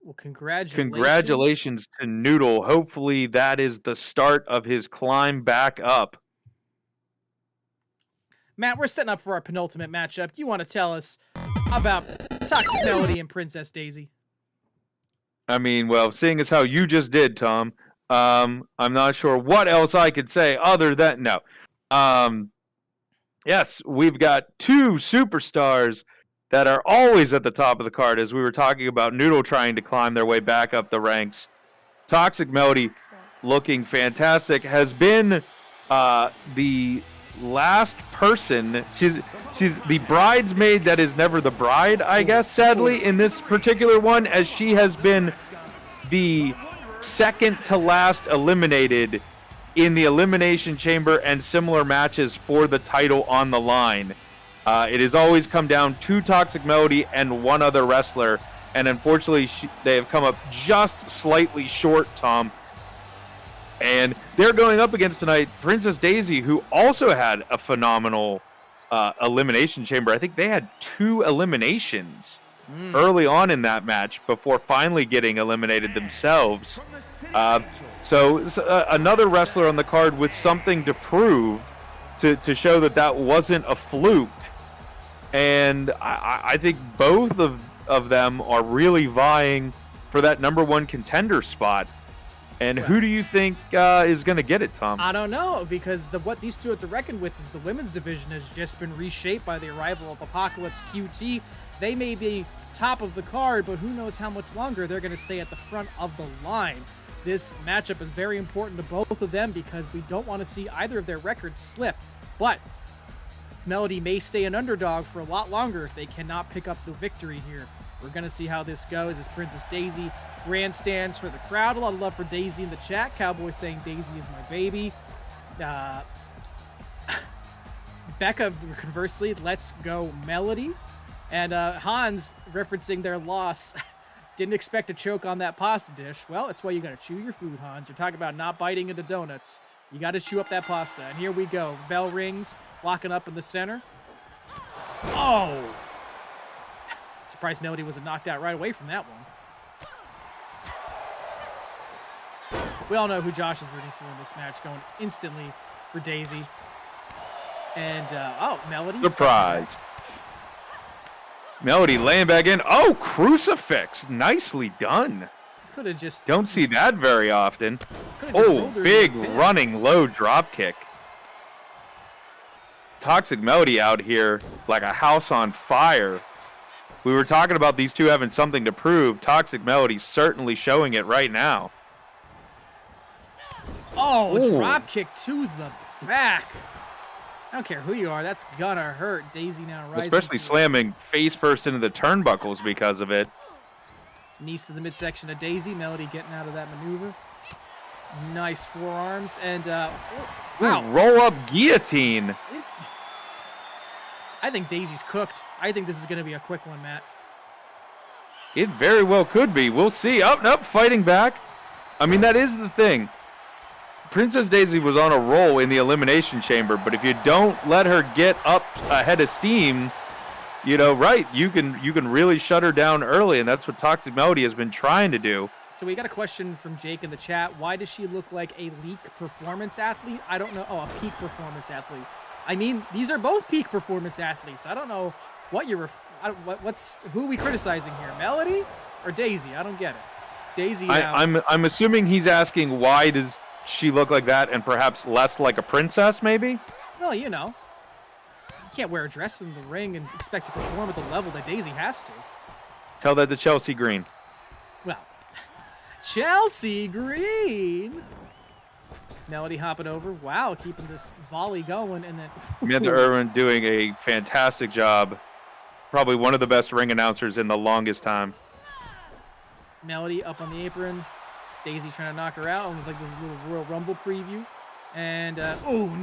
well, congratulations. Congratulations to Noodle. Hopefully that is the start of his climb back up. Matt, we're setting up for our penultimate matchup. Do you want to tell us about Toxic Melody and Princess Daisy? I mean, well, seeing as how you just did, Tom, I'm not sure what else I could say other than no. Yes, we've got 2 superstars that are always at the top of the card, as we were talking about Noodle trying to climb their way back up the ranks. Toxic Melody looking fantastic, has been the last person. She's the bridesmaid that is never the bride, I guess, sadly, in this particular one, as she has been the second to last eliminated in the Elimination Chamber and similar matches for the title on the line. It has always come down to Toxic Melody and one other wrestler, and unfortunately they have come up just slightly short, Tom. And they're going up against tonight Princess Daisy, who also had a phenomenal Elimination Chamber. I think they had 2 eliminations early on in that match before finally getting eliminated themselves. So another wrestler on the card with something to prove to show that wasn't a fluke. And I think both of them are really vying for that #1 contender spot. And who do you think is going to get it, Tom? I don't know, because what these 2 have to reckon with is the women's division has just been reshaped by the arrival of Apocalypse QT. They may be top of the card, but who knows how much longer they're going to stay at the front of the line. This matchup is very important to both of them because we don't want to see either of their records slip. But Melody may stay an underdog for a lot longer if they cannot pick up the victory here. We're going to see how this goes as Princess Daisy grandstands for the crowd. A lot of love for Daisy in the chat. Cowboy saying Daisy is my baby. Becca, conversely, let's go Melody. And Hans, referencing their loss, didn't expect a choke on that pasta dish. Well, it's why you got to chew your food, Hans. You're talking about not biting into donuts. You got to chew up that pasta. And here we go. Bell rings, locking up in the center. Oh! Surprised Melody wasn't knocked out right away from that one. We all know who Josh is rooting for in this match, going instantly for Daisy. And, Melody. Surprise. Melody laying back in. Oh, crucifix. Nicely done. Could have just... Don't see that very often. Oh, big running low drop kick. Toxic Melody out here like a house on fire. We were talking about these two having something to prove. Toxic Melody certainly showing it right now. Oh, Ooh. drop kick to the back. I don't care who you are. That's gonna hurt. Daisy now rising. Especially slamming face first into the turnbuckles because of it. Knees to the midsection of Daisy. Melody getting out of that maneuver. Nice forearms. And, wow. Roll up guillotine. I think Daisy's cooked. I think this is going to be a quick one, Matt. It very well could be. We'll see. Up, fighting back. I mean, that is the thing. Princess Daisy was on a roll in the Elimination Chamber, but if you don't let her get up ahead of steam, you know, right, you can really shut her down early, and that's what Toxic Melody has been trying to do. So we got a question from Jake in the chat. Why does she look like a leak performance athlete? I don't know. Oh, a peak performance athlete. I mean, these are both peak performance athletes. I don't know what you're who are we criticizing here? Melody or Daisy? I don't get it. Daisy. I'm assuming he's asking why does she look like that and perhaps less like a princess, maybe? Well, you know, you can't wear a dress in the ring and expect to perform at the level that Daisy has to. Tell that to Chelsea Green. Well, Chelsea Green. Melody hopping over. Wow, keeping this volley going. And then Amanda Irwin doing a fantastic job. Probably one of the best ring announcers in the longest time. Melody up on the apron. Daisy trying to knock her out. Almost like this is a little Royal Rumble preview. And,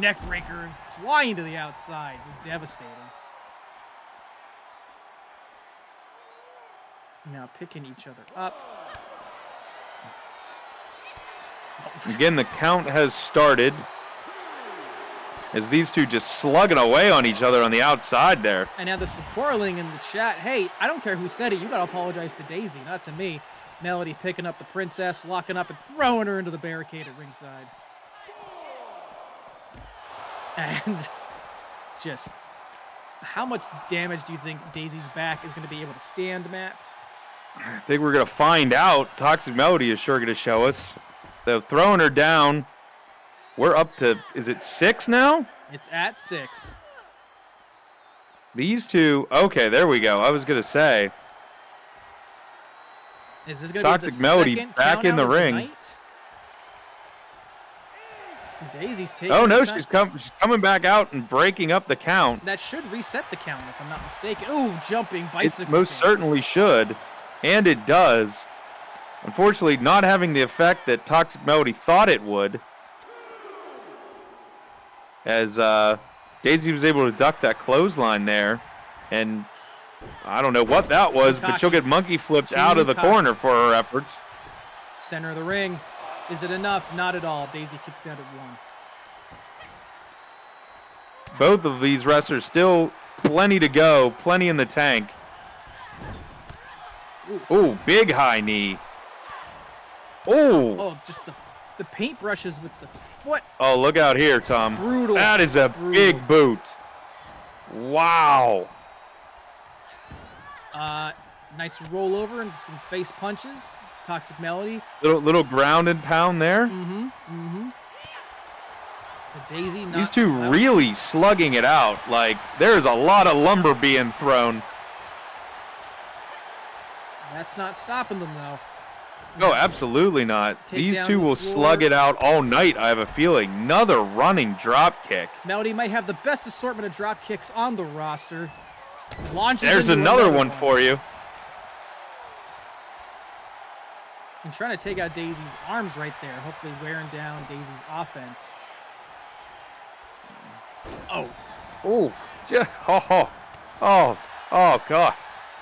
neck breaker flying to the outside. Just devastating. Now picking each other up. Again, the count has started as these two just slugging away on each other on the outside there. And now there's some quarreling in the chat. Hey, I don't care who said it. You got to apologize to Daisy, not to me. Melody picking up the princess, locking up and throwing her into the barricade at ringside. And just how much damage do you think Daisy's back is going to be able to stand, Matt? I think we're going to find out. Toxic Melody is sure going to show us. They're throwing her down. We're up to, is it 6 now? It's at 6. These two, okay, there we go. I was going to say. Is this going to be the Toxic Melody back in the ring. Night? Daisy's taking. Oh no, she's coming back out and breaking up the count. That should reset the count if I'm not mistaken. Ooh, jumping bicycle. It most certainly should, and it does. Unfortunately, not having the effect that Toxic Melody thought it would, as Daisy was able to duck that clothesline there, and I don't know what that was, but she'll get monkey flipped out of the corner for her efforts. Center of the ring. Is it enough? Not at all. Daisy kicks out at 1. Both of these wrestlers still plenty to go, plenty in the tank. Ooh, big high knee. Oh, just the paintbrushes with the foot. Oh, look out here, Tom. Brutal. That is a big boot. Wow. Nice rollover into some face punches. Toxic Melody. Little ground and pound there. The Daisy. These two really slugging it out. Like, there's a lot of lumber being thrown. That's not stopping them, though. No, absolutely not. These two will slug it out all night, I have a feeling. Another running drop kick. Melody might have the best assortment of drop kicks on the roster. There's another one for you. And trying to take out Daisy's arms right there, hopefully wearing down Daisy's offense. Oh, God.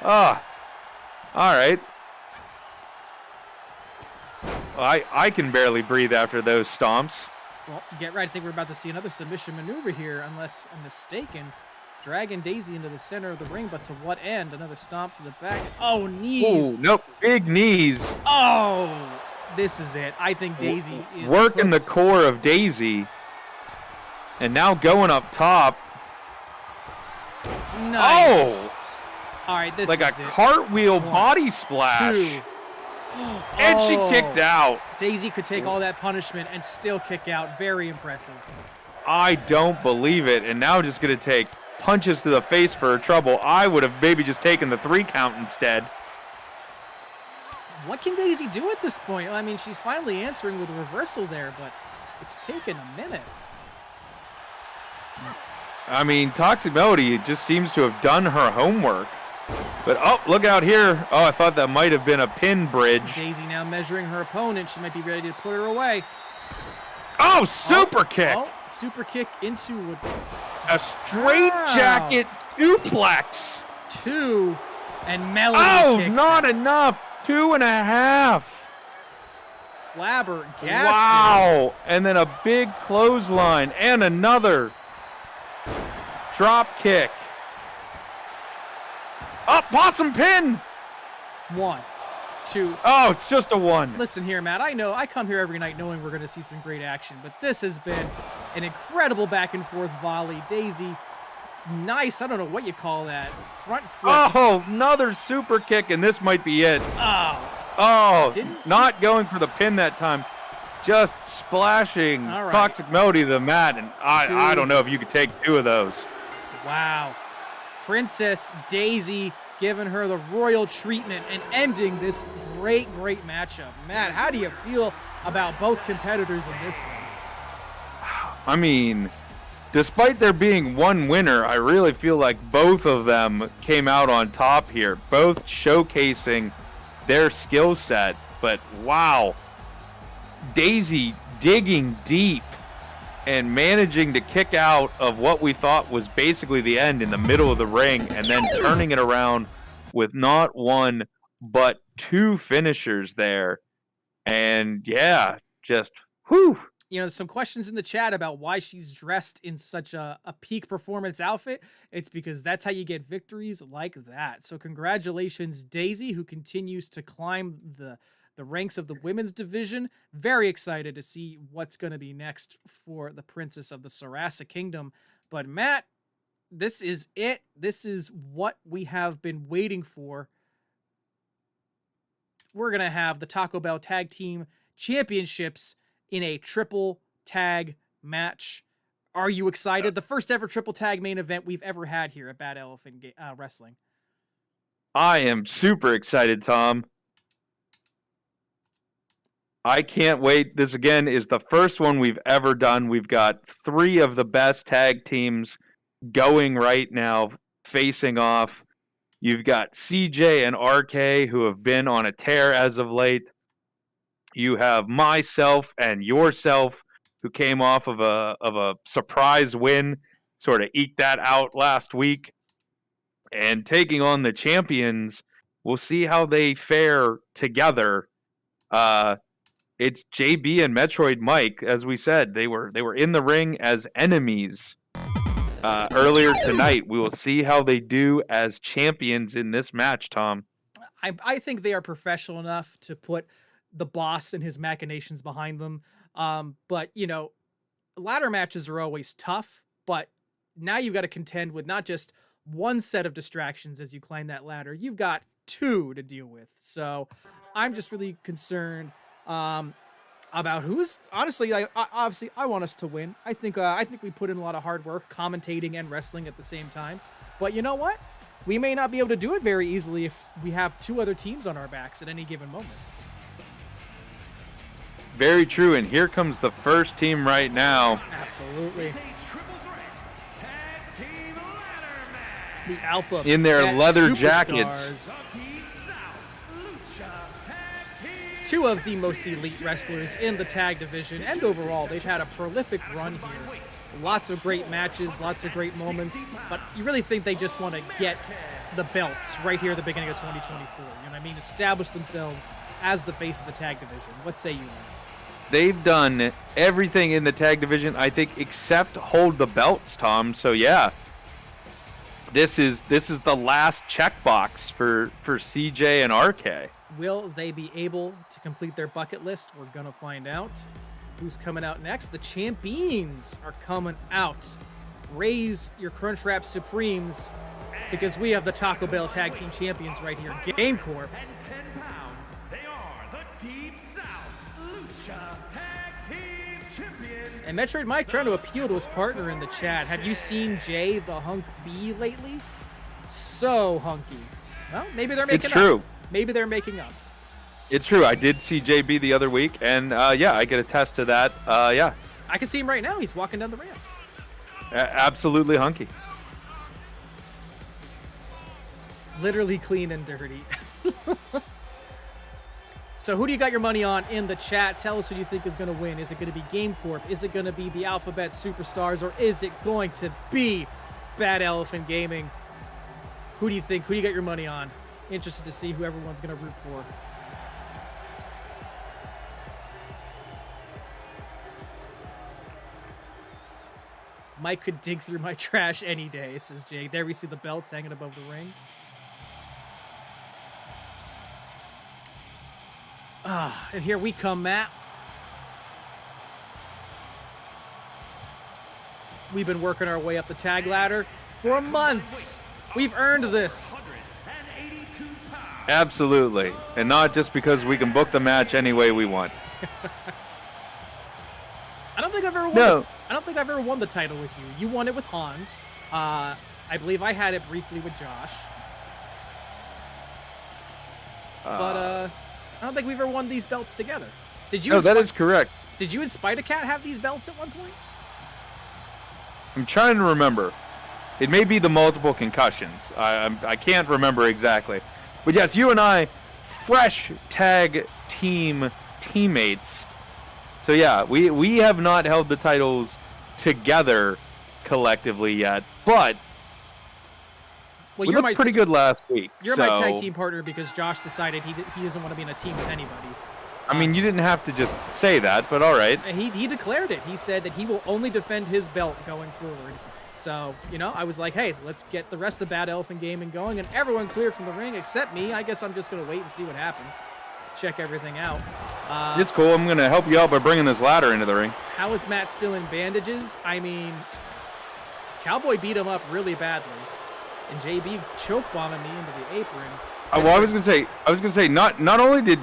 All right. I can barely breathe after those stomps. Well, get right. I think we're about to see another submission maneuver here, unless I'm mistaken. Dragging Daisy into the center of the ring, but to what end? Another stomp to the back. Oh, knees. Oh, nope. Big knees. Oh, this is it. I think Daisy is working the core of Daisy. And now going up top. Nice. Oh. All right, this like is a cartwheel body splash. 2. And she kicked out. Daisy could take all that punishment and still kick out. Very impressive. I don't believe it. And now just going to take punches to the face for her trouble. I would have maybe just taken the 3 count instead. What can Daisy do at this point? I mean, she's finally answering with a reversal there, but it's taken a minute. I mean, Toxic Melody just seems to have done her homework. But, oh, look out here. Oh, I thought that might have been a pin bridge. Daisy now measuring her opponent. She might be ready to put her away. Oh, super kick. Oh, super kick into a straight jacket suplex. 2, and Melody kicks not out. enough. 2.5. Flabbergasted. Wow. And then a big clothesline and another drop kick. Oh, possum pin. 1, 2. Oh, it's just a 1. Listen here, Matt. I know I come here every night knowing we're going to see some great action, but this has been an incredible back and forth volley. Daisy, nice. I don't know what you call that. Front flip. Oh, another super kick, and this might be it. Oh, not going for the pin that time. Just splashing right. Toxic Melody to the mat, and I don't know if you could take 2 of those. Wow. Princess Daisy giving her the royal treatment and ending this great matchup. Matt, how do you feel about both competitors in this one? I mean, despite there being one winner, I really feel like both of them came out on top here, both showcasing their skill set. But wow, Daisy digging deep and managing to kick out of what we thought was basically the end in the middle of the ring, and then turning it around with not 1 but 2 finishers there. And yeah, just whew. You know, there's some questions in the chat about why she's dressed in such a peak performance outfit. It's because that's how you get victories like that. So congratulations, Daisy, who continues to climb the ranks of the women's division. Very excited to see what's going to be next for the Princess of the Sarasa Kingdom. But Matt, this is it. This is what we have been waiting for. We're going to have the Taco Bell Tag Team Championships in a triple tag match. Are you excited? The first ever triple tag main event we've ever had here at Bad Elephant Wrestling. I am super excited, Tom. I can't wait. This, again, is the first one we've ever done. We've got 3 of the best tag teams going right now, facing off. You've got CJ and RK, who have been on a tear as of late. You have myself and yourself, who came off of a surprise win, sort of eked that out last week. And taking on the champions, we'll see how they fare together. It's JB and Metroid Mike, as we said. They were in the ring as enemies earlier tonight. We will see how they do as champions in this match, Tom. I think they are professional enough to put the boss and his machinations behind them. But, you know, ladder matches are always tough, but now you've got to contend with not just one set of distractions as you climb that ladder. You've got 2 to deal with. So I'm just really concerned about who's, honestly, obviously I want us to win. I think we put in a lot of hard work commentating and wrestling at the same time. But you know what? We may not be able to do it very easily if we have 2 other teams on our backs at any given moment. Very true, and here comes the first team right now. Absolutely. The Alpha in their leather Superstars. jackets. 2 of the most elite wrestlers in the tag division, and overall, they've had a prolific run here. Lots of great matches, lots of great moments, but you really think they just want to get the belts right here at the beginning of 2024. You know what I mean? Establish themselves as the face of the tag division. What say you, man? They've done everything in the tag division, I think, except hold the belts, Tom. So yeah, this is the last checkbox for CJ and RK. Will they be able to complete their bucket list? We're gonna find out. Who's coming out next? The champions are coming out. Raise your Crunchwrap Supremes, because we have the Taco Bell Tag Team Champions right here. Game Corp. And 10 pounds, they are the Deep South Lucha Tag Team Champions. And Metroid Mike trying to appeal to his partner in the chat. Have you seen Jay the Hunk B lately? So hunky. Well, maybe they're making up. It's true. Maybe they're making up. It's true. I did see JB the other week, and yeah, I can attest to that. Yeah. I can see him right now. He's walking down the ramp. Absolutely hunky. Literally clean and dirty. So who do you got your money on in the chat? Tell us who you think is going to win. Is it going to be Game Corp? Is it going to be the Alphabet Superstars? Or is it going to be Bad Elephant Gaming? Who do you think? Who do you got your money on? Interested to see who everyone's going to root for. Mike could dig through my trash any day, says Jake. There we see the belts hanging above the ring. And here we come, Matt. We've been working our way up the tag ladder for months. We've earned this. Absolutely. And not just because we can book the match any way we want. I don't think I've ever won. No. I don't think I've ever won the title with you. You won it with Hans. I believe I had it briefly with Josh. But I don't think we've ever won these belts together. Did you? No, that is correct. Did you and Spider-Cat have these belts at one point? I'm trying to remember. It may be the multiple concussions. I can't remember exactly. But yes, you and I, fresh tag team teammates. So yeah, we have not held the titles together collectively yet, but well, we looked pretty good last week. You're my tag team partner because Josh decided he doesn't want to be in a team with anybody. I mean, you didn't have to just say that, but all right. He declared it. He said that he will only defend his belt going forward. So, you know, I was like, hey, let's get the rest of Bad Elephant Gaming going, and everyone cleared from the ring except me. I guess I'm just going to wait and see what happens. Check everything out. It's cool. I'm going to help you out by bringing this ladder into the ring. How is Matt still in bandages? I mean, Cowboy beat him up really badly, and JB choke bombing me into the apron. Well, I was gonna say, not only did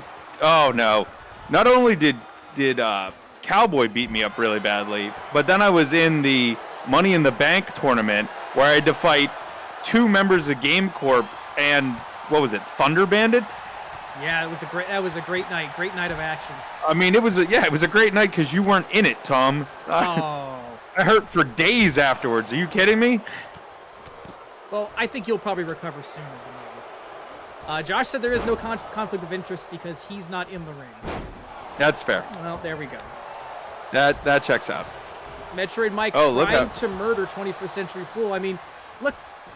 Cowboy beat me up really badly, but then I was in the Money in the Bank tournament where I had to fight 2 members of Game Corp and what was it, Thunder Bandit? Yeah, that was a great night. Great night of action. I mean, it was a great night because you weren't in it, Tom. Oh. I hurt for days afterwards. Are you kidding me? Well, I think you'll probably recover sooner than later. Josh said there is no conflict of interest because he's not in the ring. That's fair. Well, there we go. That checks out. Metroid Mike tried to murder 21st Century Fool. I mean, look,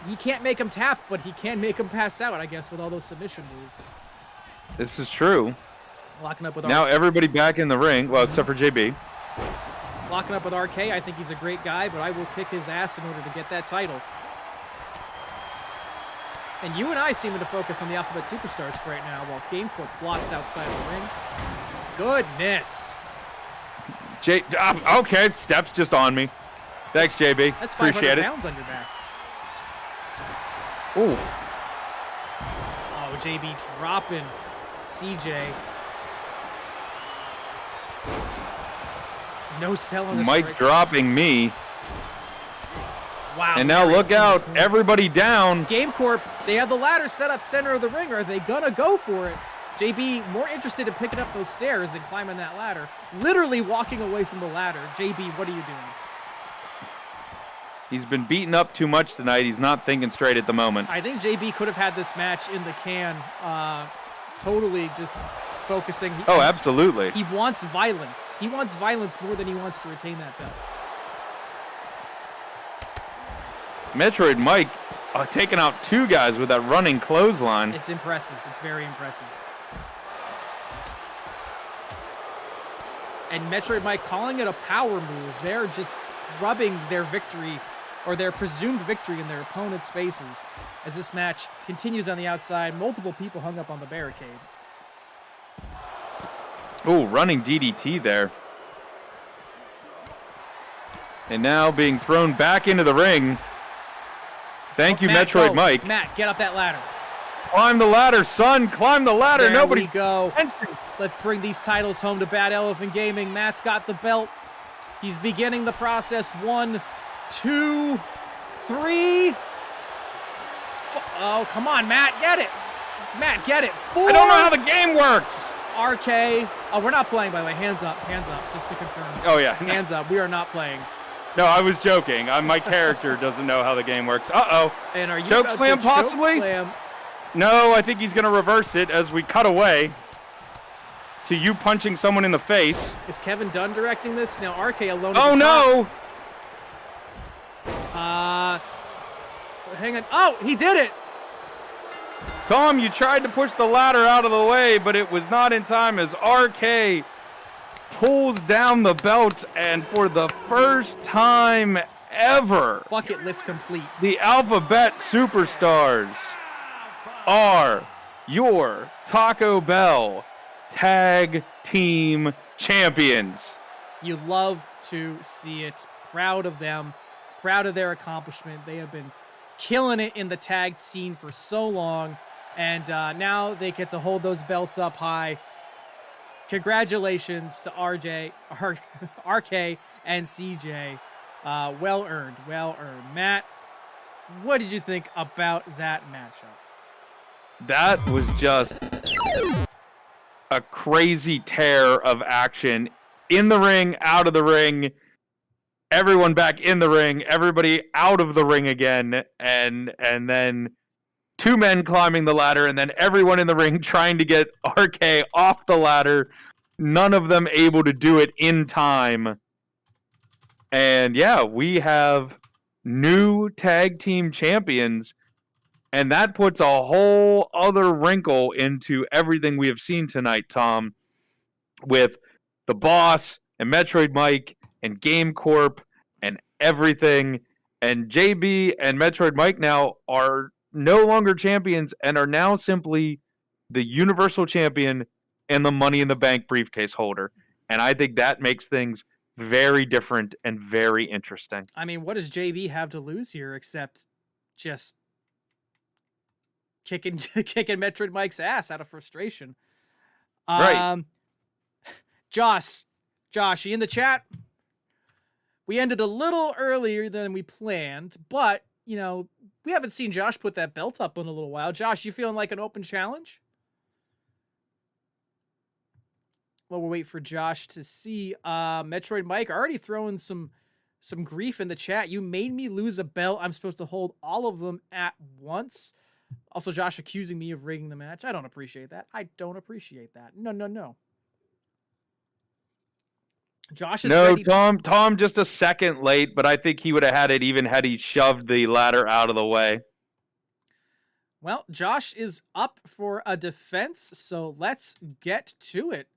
he can't make him tap, but he can make him pass out, I guess, with all those submission moves. This is true. Locking up with now everybody back in the ring, well, except for JB. Locking up with RK. I think he's a great guy, but I will kick his ass in order to get that title. And you and I seem to focus on the Alphabet Superstars for right now, while Game Corp plots outside of the ring. Goodness. Okay, steps just on me. Thanks, JB. That's 500 Appreciate it. pounds on your back. Ooh. Oh, JB dropping CJ. No sell on the Mike strike. dropping me. Wow. And now look out. Everybody down. Game Corp, they have the ladder set up center of the ring. Are they going to go for it? JB more interested in picking up those stairs than climbing that ladder. Literally walking away from the ladder. JB, what are you doing? He's been beaten up too much tonight. He's not thinking straight at the moment. I think JB could have had this match in the can. Totally just focusing. Absolutely. He wants violence. He wants violence more than he wants to retain that belt. Metroid Mike taking out 2 guys with that running clothesline. It's impressive. It's very impressive. And Metroid Mike calling it a power move. They're just rubbing their victory or their presumed victory in their opponent's faces as this match continues on the outside. Multiple people hung up on the barricade. Oh, running DDT there. And now being thrown back into the ring. Thank you, Matt, Metroid go. Mike. Matt, get up that ladder. Climb the ladder, son. Climb the ladder. There Nobody's we go. Let's bring these titles home to Bad Elephant Gaming. Matt's got the belt. He's beginning the process. 1, 2, 3. Oh, come on, Matt, get it. Matt, get it. 4. I don't know how the game works. RK. Oh, we're not playing, by the way. Hands up, just to confirm. Oh, yeah. Hands up. We are not playing. No, I was joking. My character doesn't know how the game works. Uh-oh. And are you choke about slam to possibly? Choke slam? No, I think he's going to reverse it as we cut away to you punching someone in the face. Is Kevin Dunn directing this? Now RK alone. Oh, no. Hang on. Oh, he did it. Thom, you tried to push the ladder out of the way, but it was not in time as RK pulls down the belts, and for the first time ever, bucket list complete. The Alphabet Superstars are your Taco Bell Tag Team Champions. You love to see it. Proud of them. Proud of their accomplishment. They have been killing it in the tag scene for so long, and now they get to hold those belts up high. Congratulations to RK and CJ. Well earned. Matt, what did you think about that matchup? That was just a crazy tear of action. In the ring, out of the ring, everyone back in the ring, everybody out of the ring again, and then 2 men climbing the ladder, and then everyone in the ring trying to get RK off the ladder. None of them able to do it in time. And yeah, we have new tag team champions, and that puts a whole other wrinkle into everything we have seen tonight, Thom, with the Boss and Metroid Mike and Game Corp and everything. And JB and Metroid Mike now are no longer champions and are now simply the Universal Champion and the Money in the Bank briefcase holder. And I think that makes things very different and very interesting. I mean, what does JB have to lose here except just kicking Metroid Mike's ass out of frustration? Right. Josh, you in the chat? We ended a little earlier than we planned, but, you know, we haven't seen Josh put that belt up in a little while. Josh, you feeling like an open challenge? Well, we'll wait for Josh to see. Metroid Mike already throwing some grief in the chat. You made me lose a belt. I'm supposed to hold all of them at once. Also, Josh accusing me of rigging the match. I don't appreciate that. No. Josh is ready. Thom just a second late, but I think he would have had it even had he shoved the ladder out of the way. Well, Josh is up for a defense, so let's get to it.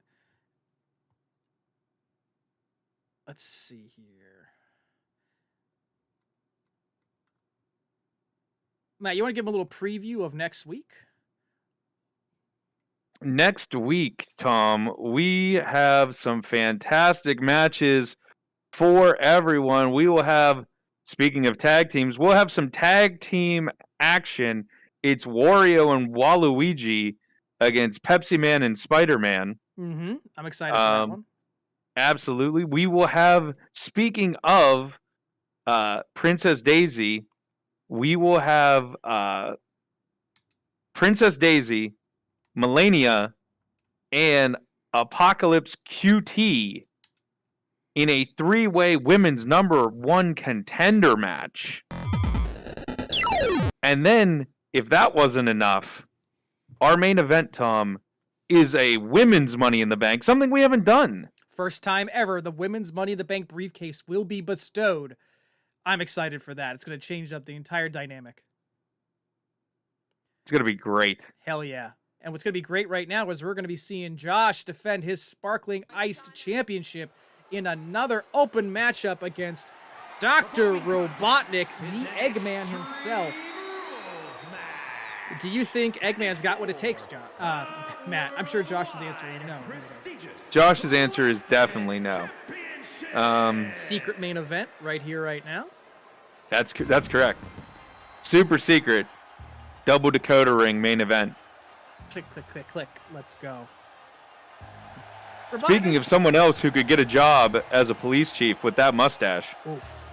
Let's see here. Matt, you want to give him a little preview of next week? Next week, Thom, we have some fantastic matches for everyone. We will have, speaking of tag teams, we'll have some tag team action. It's Wario and Waluigi against Pepsi Man and Spider-Man. Mm-hmm. I'm excited for that one. Absolutely. We will have, speaking of Princess Daisy, we will have Princess Daisy, Melania, and Apocalypse QT in a 3-way women's #1 contender match. And then, if that wasn't enough, our main event, Thom, is a women's Money in the Bank, something we haven't done. First time ever, the women's Money in the Bank briefcase will be bestowed. I'm excited for that. It's going to change up the entire dynamic. It's going to be great. Hell yeah. And what's going to be great right now is we're going to be seeing Josh defend his Sparkling Iced Championship in another open matchup against Dr. Robotnik, the Eggman himself. Do you think Eggman's got what it takes, Matt? I'm sure Josh's answer is no. Josh's answer is definitely no. Secret main event right here, right now. That's correct. Super secret. Double decoder ring main event. Click, click, click, click. Let's go. Speaking of someone else who could get a job as a police chief with that mustache. Oof.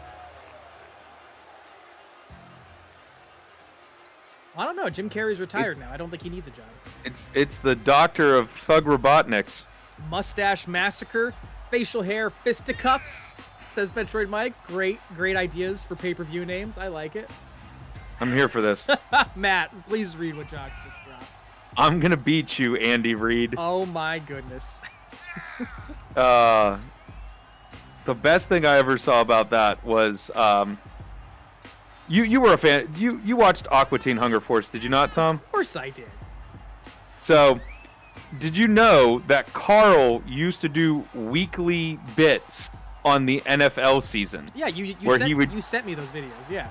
I don't know. Jim Carrey's retired now. I don't think he needs a job. It's the doctor of Thug Robotniks. Mustache Massacre, facial hair fisticuffs, says Metroid Mike. Great ideas for pay-per-view names. I like it. I'm here for this. Matt, please read what Josh just dropped. I'm going to beat you, Andy Reid. Oh my goodness. The best thing I ever saw about that was you were a fan. You watched Aqua Teen Hunger Force, did you not, Tom? Of course I did. So, did you know that Carl used to do weekly bits on the NFL season? Yeah, you sent me those videos, yeah.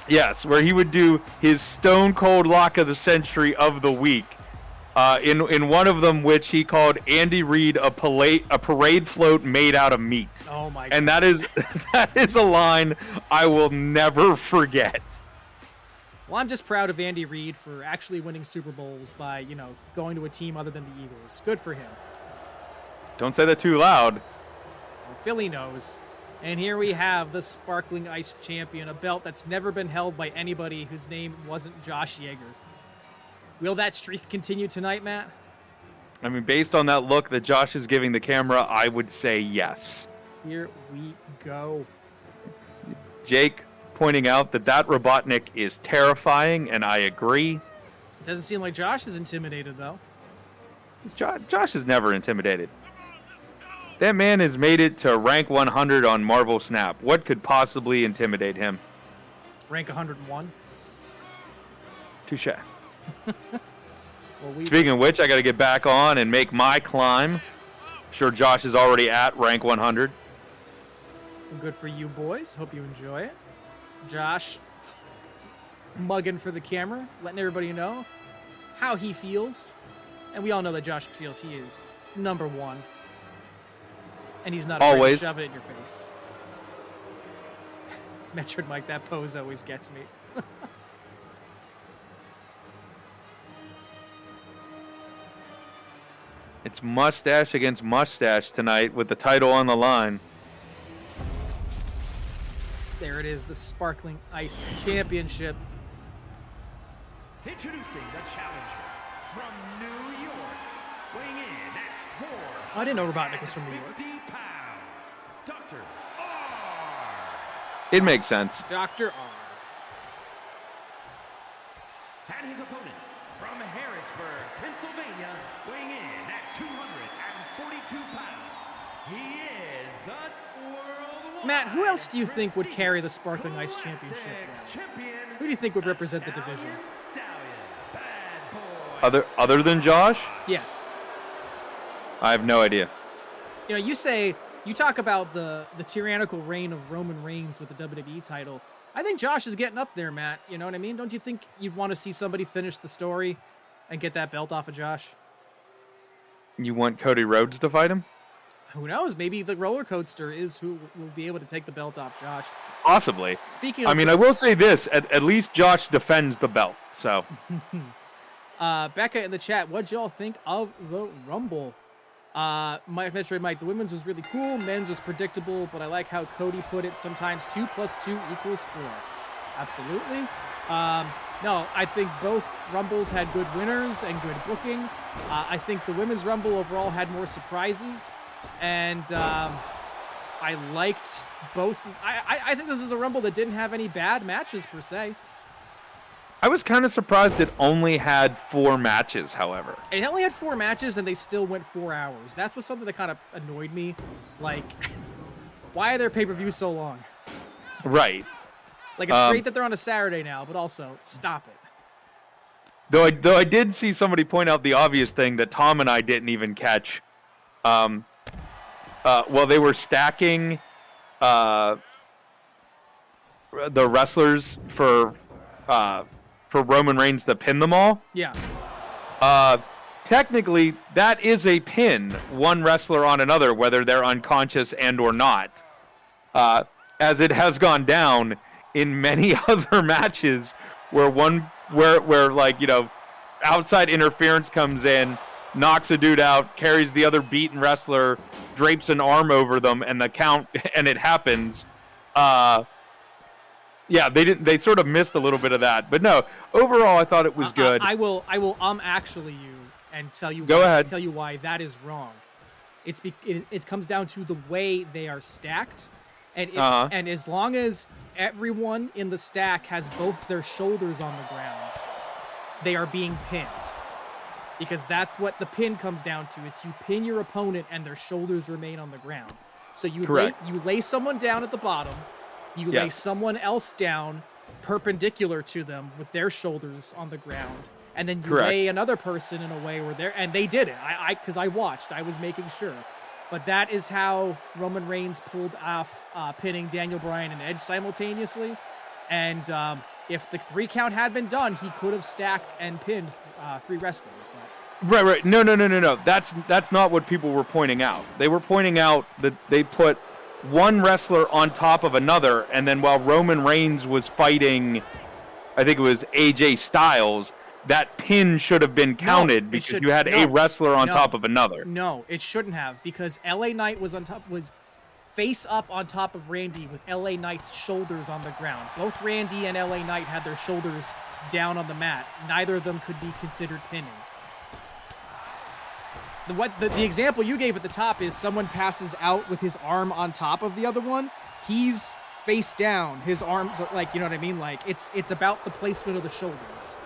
Yes, where he would do his Stone Cold Lock of the Century of the week. In one of them, which he called Andy Reid a parade float made out of meat. Oh my God. And that is a line I will never forget. Well, I'm just proud of Andy Reid for actually winning Super Bowls by, going to a team other than the Eagles. Good for him. Don't say that too loud. Well, Philly knows. And here we have the Sparkling Ice Champion, a belt that's never been held by anybody whose name wasn't Josh Yeager. Will that streak continue tonight, Matt? I mean, based on that look that Josh is giving the camera, I would say yes. Here we go. Jake pointing out that Robotnik is terrifying, and I agree. It doesn't seem like Josh is intimidated, though. Josh is never intimidated. That man has made it to rank 100 on Marvel Snap. What could possibly intimidate him? Rank 101. Touche. Speaking of which, I got to get back on and make my climb. I'm sure Josh is already at rank 100. Good for you, boys. Hope you enjoy it. Josh mugging for the camera, letting everybody know how he feels. And we all know that Josh feels he is number one. And he's not afraid to shove it in your face. Metroid Mike, that pose always gets me. It's mustache against mustache tonight with the title on the line. There it is, the Sparkling Ice Championship. Introducing the challenger from New York, weighing in at 4. I didn't know Robotnik was from New York. 50 pounds, Dr. R. It makes sense. Dr. R. And his opponent from Harrisburg, Pennsylvania, weighing in at 242 pounds. He is the world. Matt, who else do you think would carry the Sparkling Ice Championship? Who do you think would represent the division? Other than Josh? Yes. I have no idea. You talk about the tyrannical reign of Roman Reigns with the WWE title. I think Josh is getting up there, Matt. You know what I mean? Don't you think you'd want to see somebody finish the story and get that belt off of Josh? You want Cody Rhodes to fight him? Who knows? Maybe the roller coaster is who will be able to take the belt off Josh. Possibly. Speaking of, I will say this: at least Josh defends the belt. So, Becca in the chat, what'd y'all think of the Rumble? Metroid Mike, the women's was really cool. Men's was predictable, but I like how Cody put it. Sometimes 2 + 2 = 4. Absolutely. No, I think both Rumbles had good winners and good booking. I think the women's Rumble overall had more surprises. And I liked both. I think this is a Rumble that didn't have any bad matches per se. I was kind of surprised it only had 4 matches, however. It only had 4 matches and they still went 4 hours. That was something that kind of annoyed me. Like, why are their pay-per-views so long? Right. Like, it's great that they're on a Saturday now, but also, stop it. Though I did see somebody point out the obvious thing that Tom and I didn't even catch. While they were stacking the wrestlers for Roman Reigns to pin them all. Yeah. Technically, that is a pin, one wrestler on another, whether they're unconscious and or not. As it has gone down in many other matches where outside interference comes in knocks a dude out, carries the other beaten wrestler, drapes an arm over them, and the count, and it happens. Yeah, they sort of missed a little bit of that. But no, overall, I thought it was good. I will actually you and tell you. Go ahead. Tell you why that is wrong. It comes down to the way they are stacked, and and as long as everyone in the stack has both their shoulders on the ground, they are being pinned. Because that's what the pin comes down to. It's you pin your opponent and their shoulders remain on the ground. So you lay someone down at the bottom, you lay someone else down perpendicular to them with their shoulders on the ground, and then you lay another person in a way where they did it. Because I watched, I was making sure. But that is how Roman Reigns pulled off pinning Daniel Bryan and Edge simultaneously. And if the 3 count had been done, he could have stacked and pinned 3 wrestlers. But Right. No. That's not what people were pointing out. They were pointing out that they put one wrestler on top of another, and then while Roman Reigns was fighting, I think it was AJ Styles, that pin should have been counted because you had a wrestler on top of another. No, it shouldn't have, because LA Knight was face up on top of Randy with LA Knight's shoulders on the ground. Both Randy and LA Knight had their shoulders down on the mat. Neither of them could be considered pinning. The example you gave at the top is someone passes out with his arm on top of the other one. He's face down. His arms are like, you know what I mean? Like it's about the placement of the shoulders.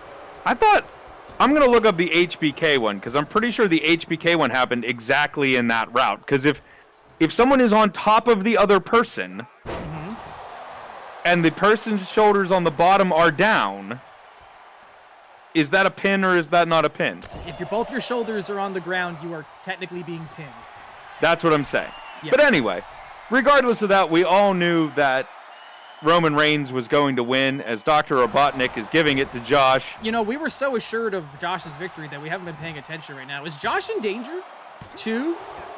I'm going to look up the HBK one because I'm pretty sure the HBK one happened exactly in that route. Because if someone is on top of the other person and the person's shoulders on the bottom are down, is that a pin or is that not a pin? If both your shoulders are on the ground, you are technically being pinned. That's what I'm saying. Yeah. But anyway, regardless of that, we all knew that Roman Reigns was going to win as Dr. Robotnik is giving it to Josh. You know, we were so assured of Josh's victory that we haven't been paying attention right now. Is Josh in danger? Josh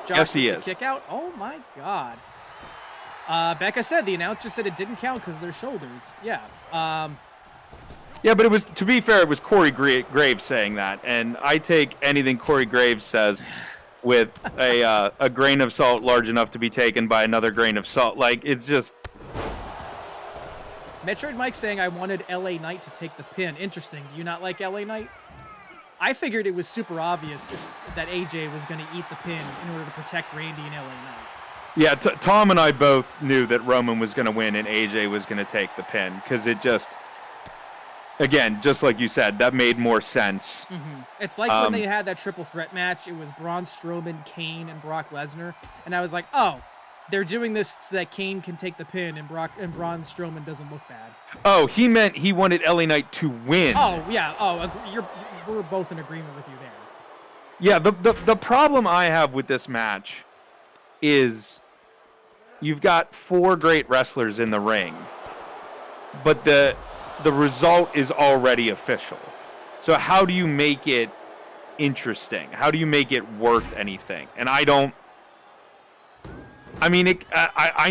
yes, he is. Kick out? Oh my God. Becca said the announcer said it didn't count because of their shoulders. Yeah. Yeah, but it was, to be fair, it was Corey Graves saying that, and I take anything Corey Graves says with a grain of salt large enough to be taken by another grain of salt. Like, it's just... Metroid Mike saying I wanted LA Knight to take the pin. Interesting. Do you not like LA Knight? I figured it was super obvious that AJ was going to eat the pin in order to protect Randy and LA Knight. Yeah, Tom and I both knew that Roman was going to win and AJ was going to take the pin, because it just... Again, just like you said, that made more sense. It's like when they had that triple threat match. It was Braun Strowman, Kane, and Brock Lesnar. And I was like, oh, they're doing this so that Kane can take the pin and Braun Strowman doesn't look bad. Oh, he meant he wanted LA Knight to win. Oh, yeah. Oh, we're both in agreement with you there. Yeah, the problem I have with this match is you've got 4 great wrestlers in the ring, but the result is already official. So how do you make it interesting? How do you make it worth anything? And I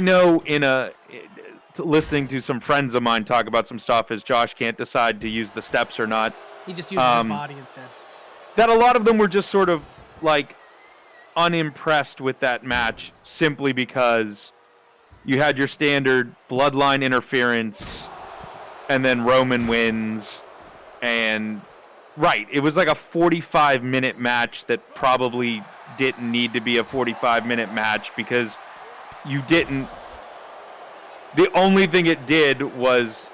know listening to some friends of mine talk about some stuff as Josh can't decide to use the steps or not. He just uses his body instead. That a lot of them were just sort of like unimpressed with that match simply because you had your standard bloodline interference and then Roman wins, and it was like a 45-minute match that probably didn't need to be a 45-minute match because the only thing it did was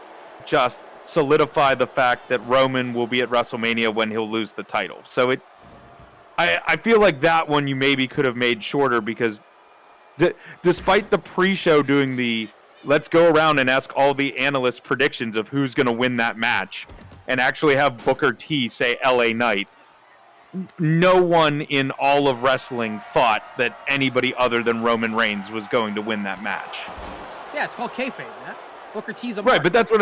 just solidify the fact that Roman will be at WrestleMania when he'll lose the title. So I feel like that one you maybe could have made shorter because despite the pre-show doing the let's go around and ask all the analysts' predictions of who's going to win that match and actually have Booker T say LA Knight, no one in all of wrestling thought that anybody other than Roman Reigns was going to win that match. Yeah, it's called kayfabe, Matt. Booker T's a mark. Right, but that's what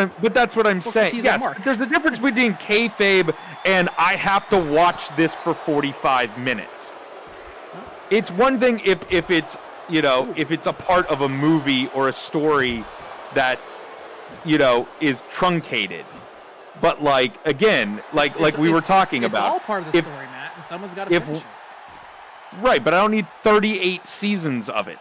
I'm saying. T's yes, a mark. There's a difference between kayfabe and I have to watch this for 45 minutes. It's one thing if it's if it's a part of a movie or a story that, is truncated. But, like, again, like we were talking about. It's all part of the story, Matt. And someone's got to finish it. Right, but I don't need 38 seasons of it.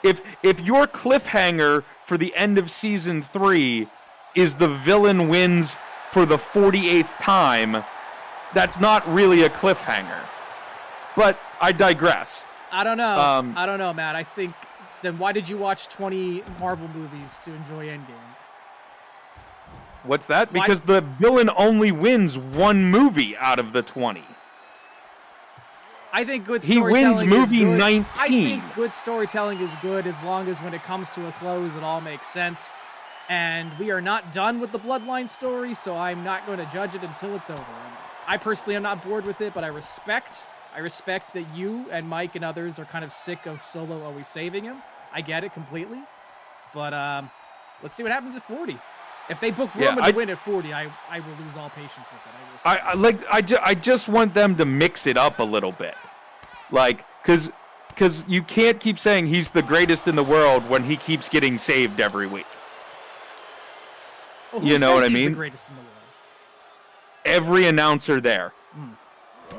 If your cliffhanger for the end of season 3 is the villain wins for the 48th time, that's not really a cliffhanger. But I digress. I don't know. I don't know, Matt. I think then why did you watch 20 Marvel movies to enjoy Endgame? What's that? Because the villain only wins one movie out of the 20. I think good He storytelling wins movie is good. 19. I think good storytelling is good as long as when it comes to a close, it all makes sense. And we are not done with the Bloodline story, so I'm not going to judge it until it's over. I personally am not bored with it, but I respect that you and Mike and others are kind of sick of Solo always saving him. I get it completely. But let's see what happens at 40. If they book Roman to win at 40, I will lose all patience with it. I just want them to mix it up a little bit. Like, because you can't keep saying he's the greatest in the world when he keeps getting saved every week. Well, you know what I mean? The greatest in the world? Every announcer there.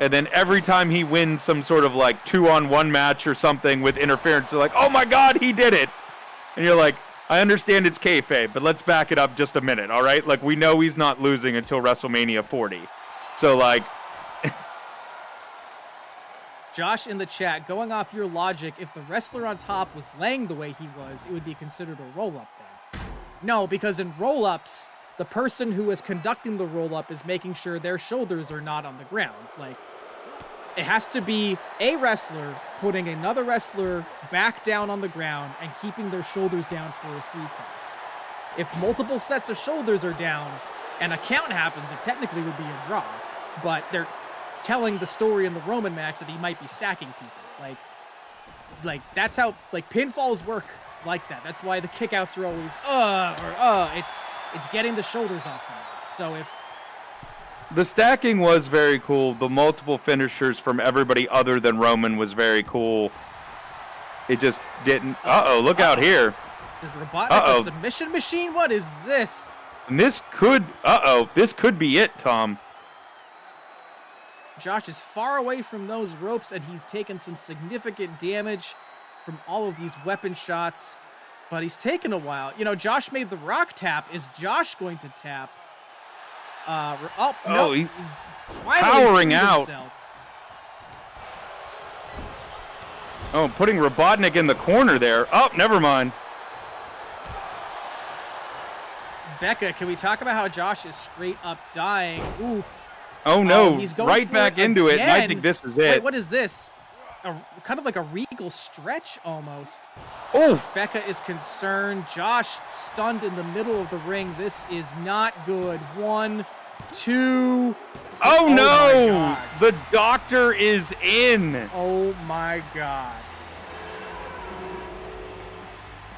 And then every time he wins some sort of like 2-on-1 match or something with interference, they're like, oh my God, he did it. And you're like, I understand it's kayfabe, but let's back it up just a minute, all right? Like, we know he's not losing until WrestleMania 40. So, like... Josh in the chat, going off your logic, if the wrestler on top was laying the way he was, it would be considered a roll-up then. No, because in roll-ups, the person who is conducting the roll-up is making sure their shoulders are not on the ground. Like, it has to be a wrestler putting another wrestler back down on the ground and keeping their shoulders down for a 3 count. If multiple sets of shoulders are down and a count happens, it technically would be a draw. But they're telling the story in the Roman match that he might be stacking people. Like that's how, like, pinfalls work like that. That's why the kickouts are always, it's getting the shoulders off the mat. So if the stacking was very cool. The multiple finishers from everybody other than Roman was very cool. It just didn't. Look out here. Is Robotnik a submission machine? What is this? And this could be it, Tom. Josh is far away from those ropes, and he's taken some significant damage from all of these weapon shots, but he's taken a while. You know, Josh made the Rock tap. Is Josh going to tap? No, he's finally powering out. Himself. Oh, putting Robotnik in the corner there. Oh, never mind. Becca, can we talk about how Josh is straight up dying? Oof. Oh no, he's going right back into it. And I think this is it. Wait, what is this? Kind of like a regal stretch almost. Oh. Becca is concerned. Josh stunned in the middle of the ring. This is not good. 1, 2. Oh no! The doctor is in. Oh my God.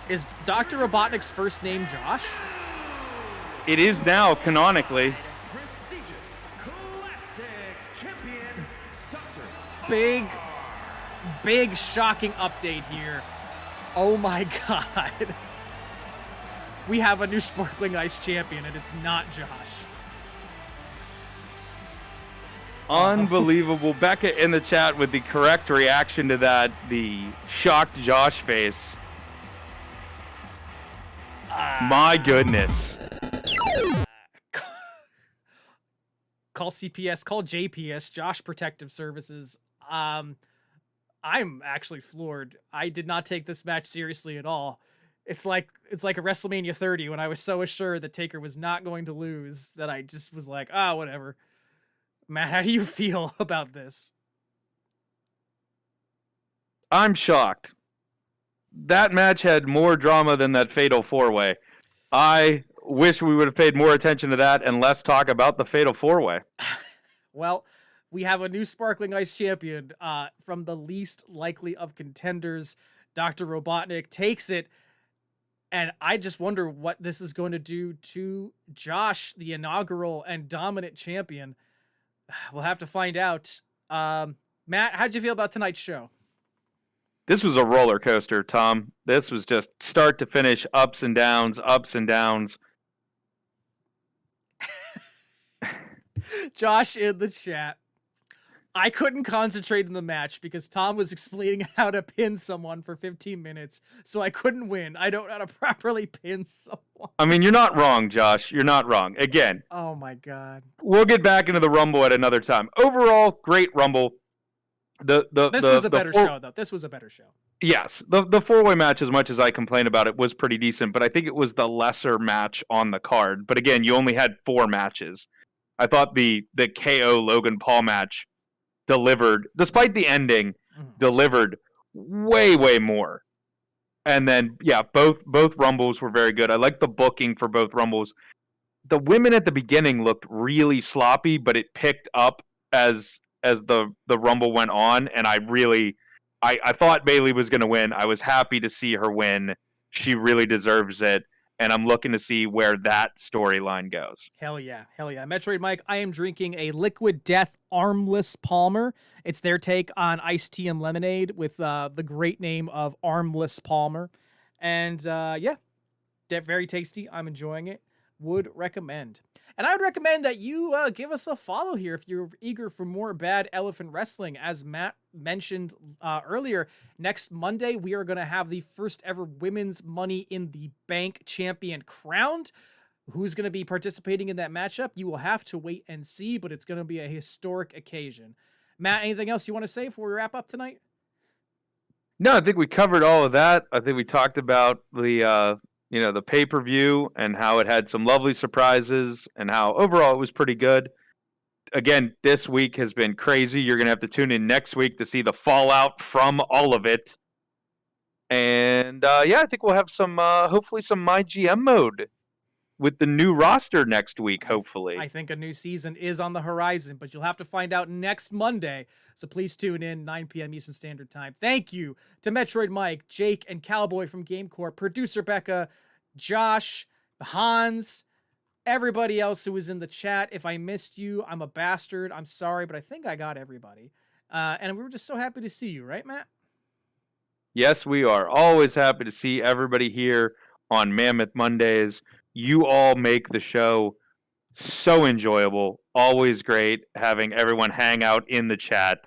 Is Dr. Robotnik's first name Josh? It is now, canonically. Big shocking update here. Oh my God. We have a new Sparkling Ice champion, and it's not Josh. Unbelievable. Becca in the chat with the correct reaction to that, the shocked Josh face. My goodness. Call CPS, call JPS, Josh Protective Services. I'm actually floored. I did not take this match seriously at all. It's like a WrestleMania 30 when I was so assured that Taker was not going to lose that I just was like, whatever. Matt, how do you feel about this? I'm shocked. That match had more drama than that Fatal 4-Way. I wish we would have paid more attention to that and less talk about the Fatal 4-Way. Well, we have a new Sparkling Ice champion from the least likely of contenders. Dr. Robotnik takes it, and I just wonder what this is going to do to Josh, the inaugural and dominant champion. We'll have to find out. Matt, how'd you feel about tonight's show? This was a roller coaster, Tom. This was just start to finish, ups and downs, ups and downs. Josh in the chat. I couldn't concentrate in the match because Tom was explaining how to pin someone for 15 minutes, so I couldn't win. I don't know how to properly pin someone. I mean, you're not wrong, Josh. You're not wrong. Again, Oh my god. we'll get back into the Rumble at another time. Overall, great Rumble. This was a better show, though. This was a better show. Yes, the four-way match, as much as I complain about it, was pretty decent, but I think it was the lesser match on the card. But again, you only had 4 matches. I thought the KO Logan Paul match delivered, despite the ending, delivered way more. And then, yeah, both Rumbles were very good. I like the booking for both Rumbles. The women at the beginning looked really sloppy, but it picked up as the Rumble went on, and I thought Bayley was going to win. I was happy to see her win. She really deserves it, and I'm looking to see where that storyline goes. Hell yeah. Metroid Mike, I am drinking a Liquid Death Armless Palmer. It's their take on iced tea and lemonade with the great name of Armless Palmer. And yeah, very tasty. I'm enjoying it. Would recommend. And I would recommend that you give us a follow here if you're eager for more Bad Elephant Wrestling. As Matt mentioned earlier, next Monday, we are going to have the first ever Women's Money in the Bank champion crowned. Who's going to be participating in that matchup? You will have to wait and see, but it's going to be a historic occasion. Matt, anything else you want to say before we wrap up tonight? No, I think we covered all of that. I think we talked about the pay-per-view and how it had some lovely surprises and how overall it was pretty good. Again, this week has been crazy. You're going to have to tune in next week to see the fallout from all of it. And yeah, I think we'll have some, hopefully some MyGM mode with the new roster next week, hopefully. I think a new season is on the horizon, but you'll have to find out next Monday. So please tune in, 9 p.m. Eastern Standard Time. Thank you to Metroid Mike, Jake, and Cowboy from GameCore, producer Becca, Josh, Hans, everybody else who was in the chat. If I missed you, I'm a bastard. I'm sorry, but I think I got everybody. And we were just so happy to see you, right, Matt? Yes, we are. Always happy to see everybody here on Mammoth Mondays. You all make the show so enjoyable. Always great having everyone hang out in the chat.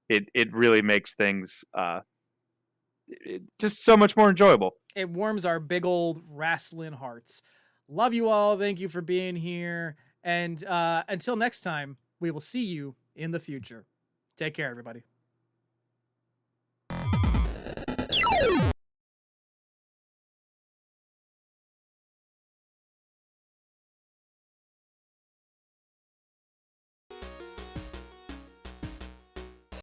It really makes things just so much more enjoyable. It warms our big old wrestling hearts. Love you all. Thank you for being here. And until next time, we will see you in the future. Take care, everybody.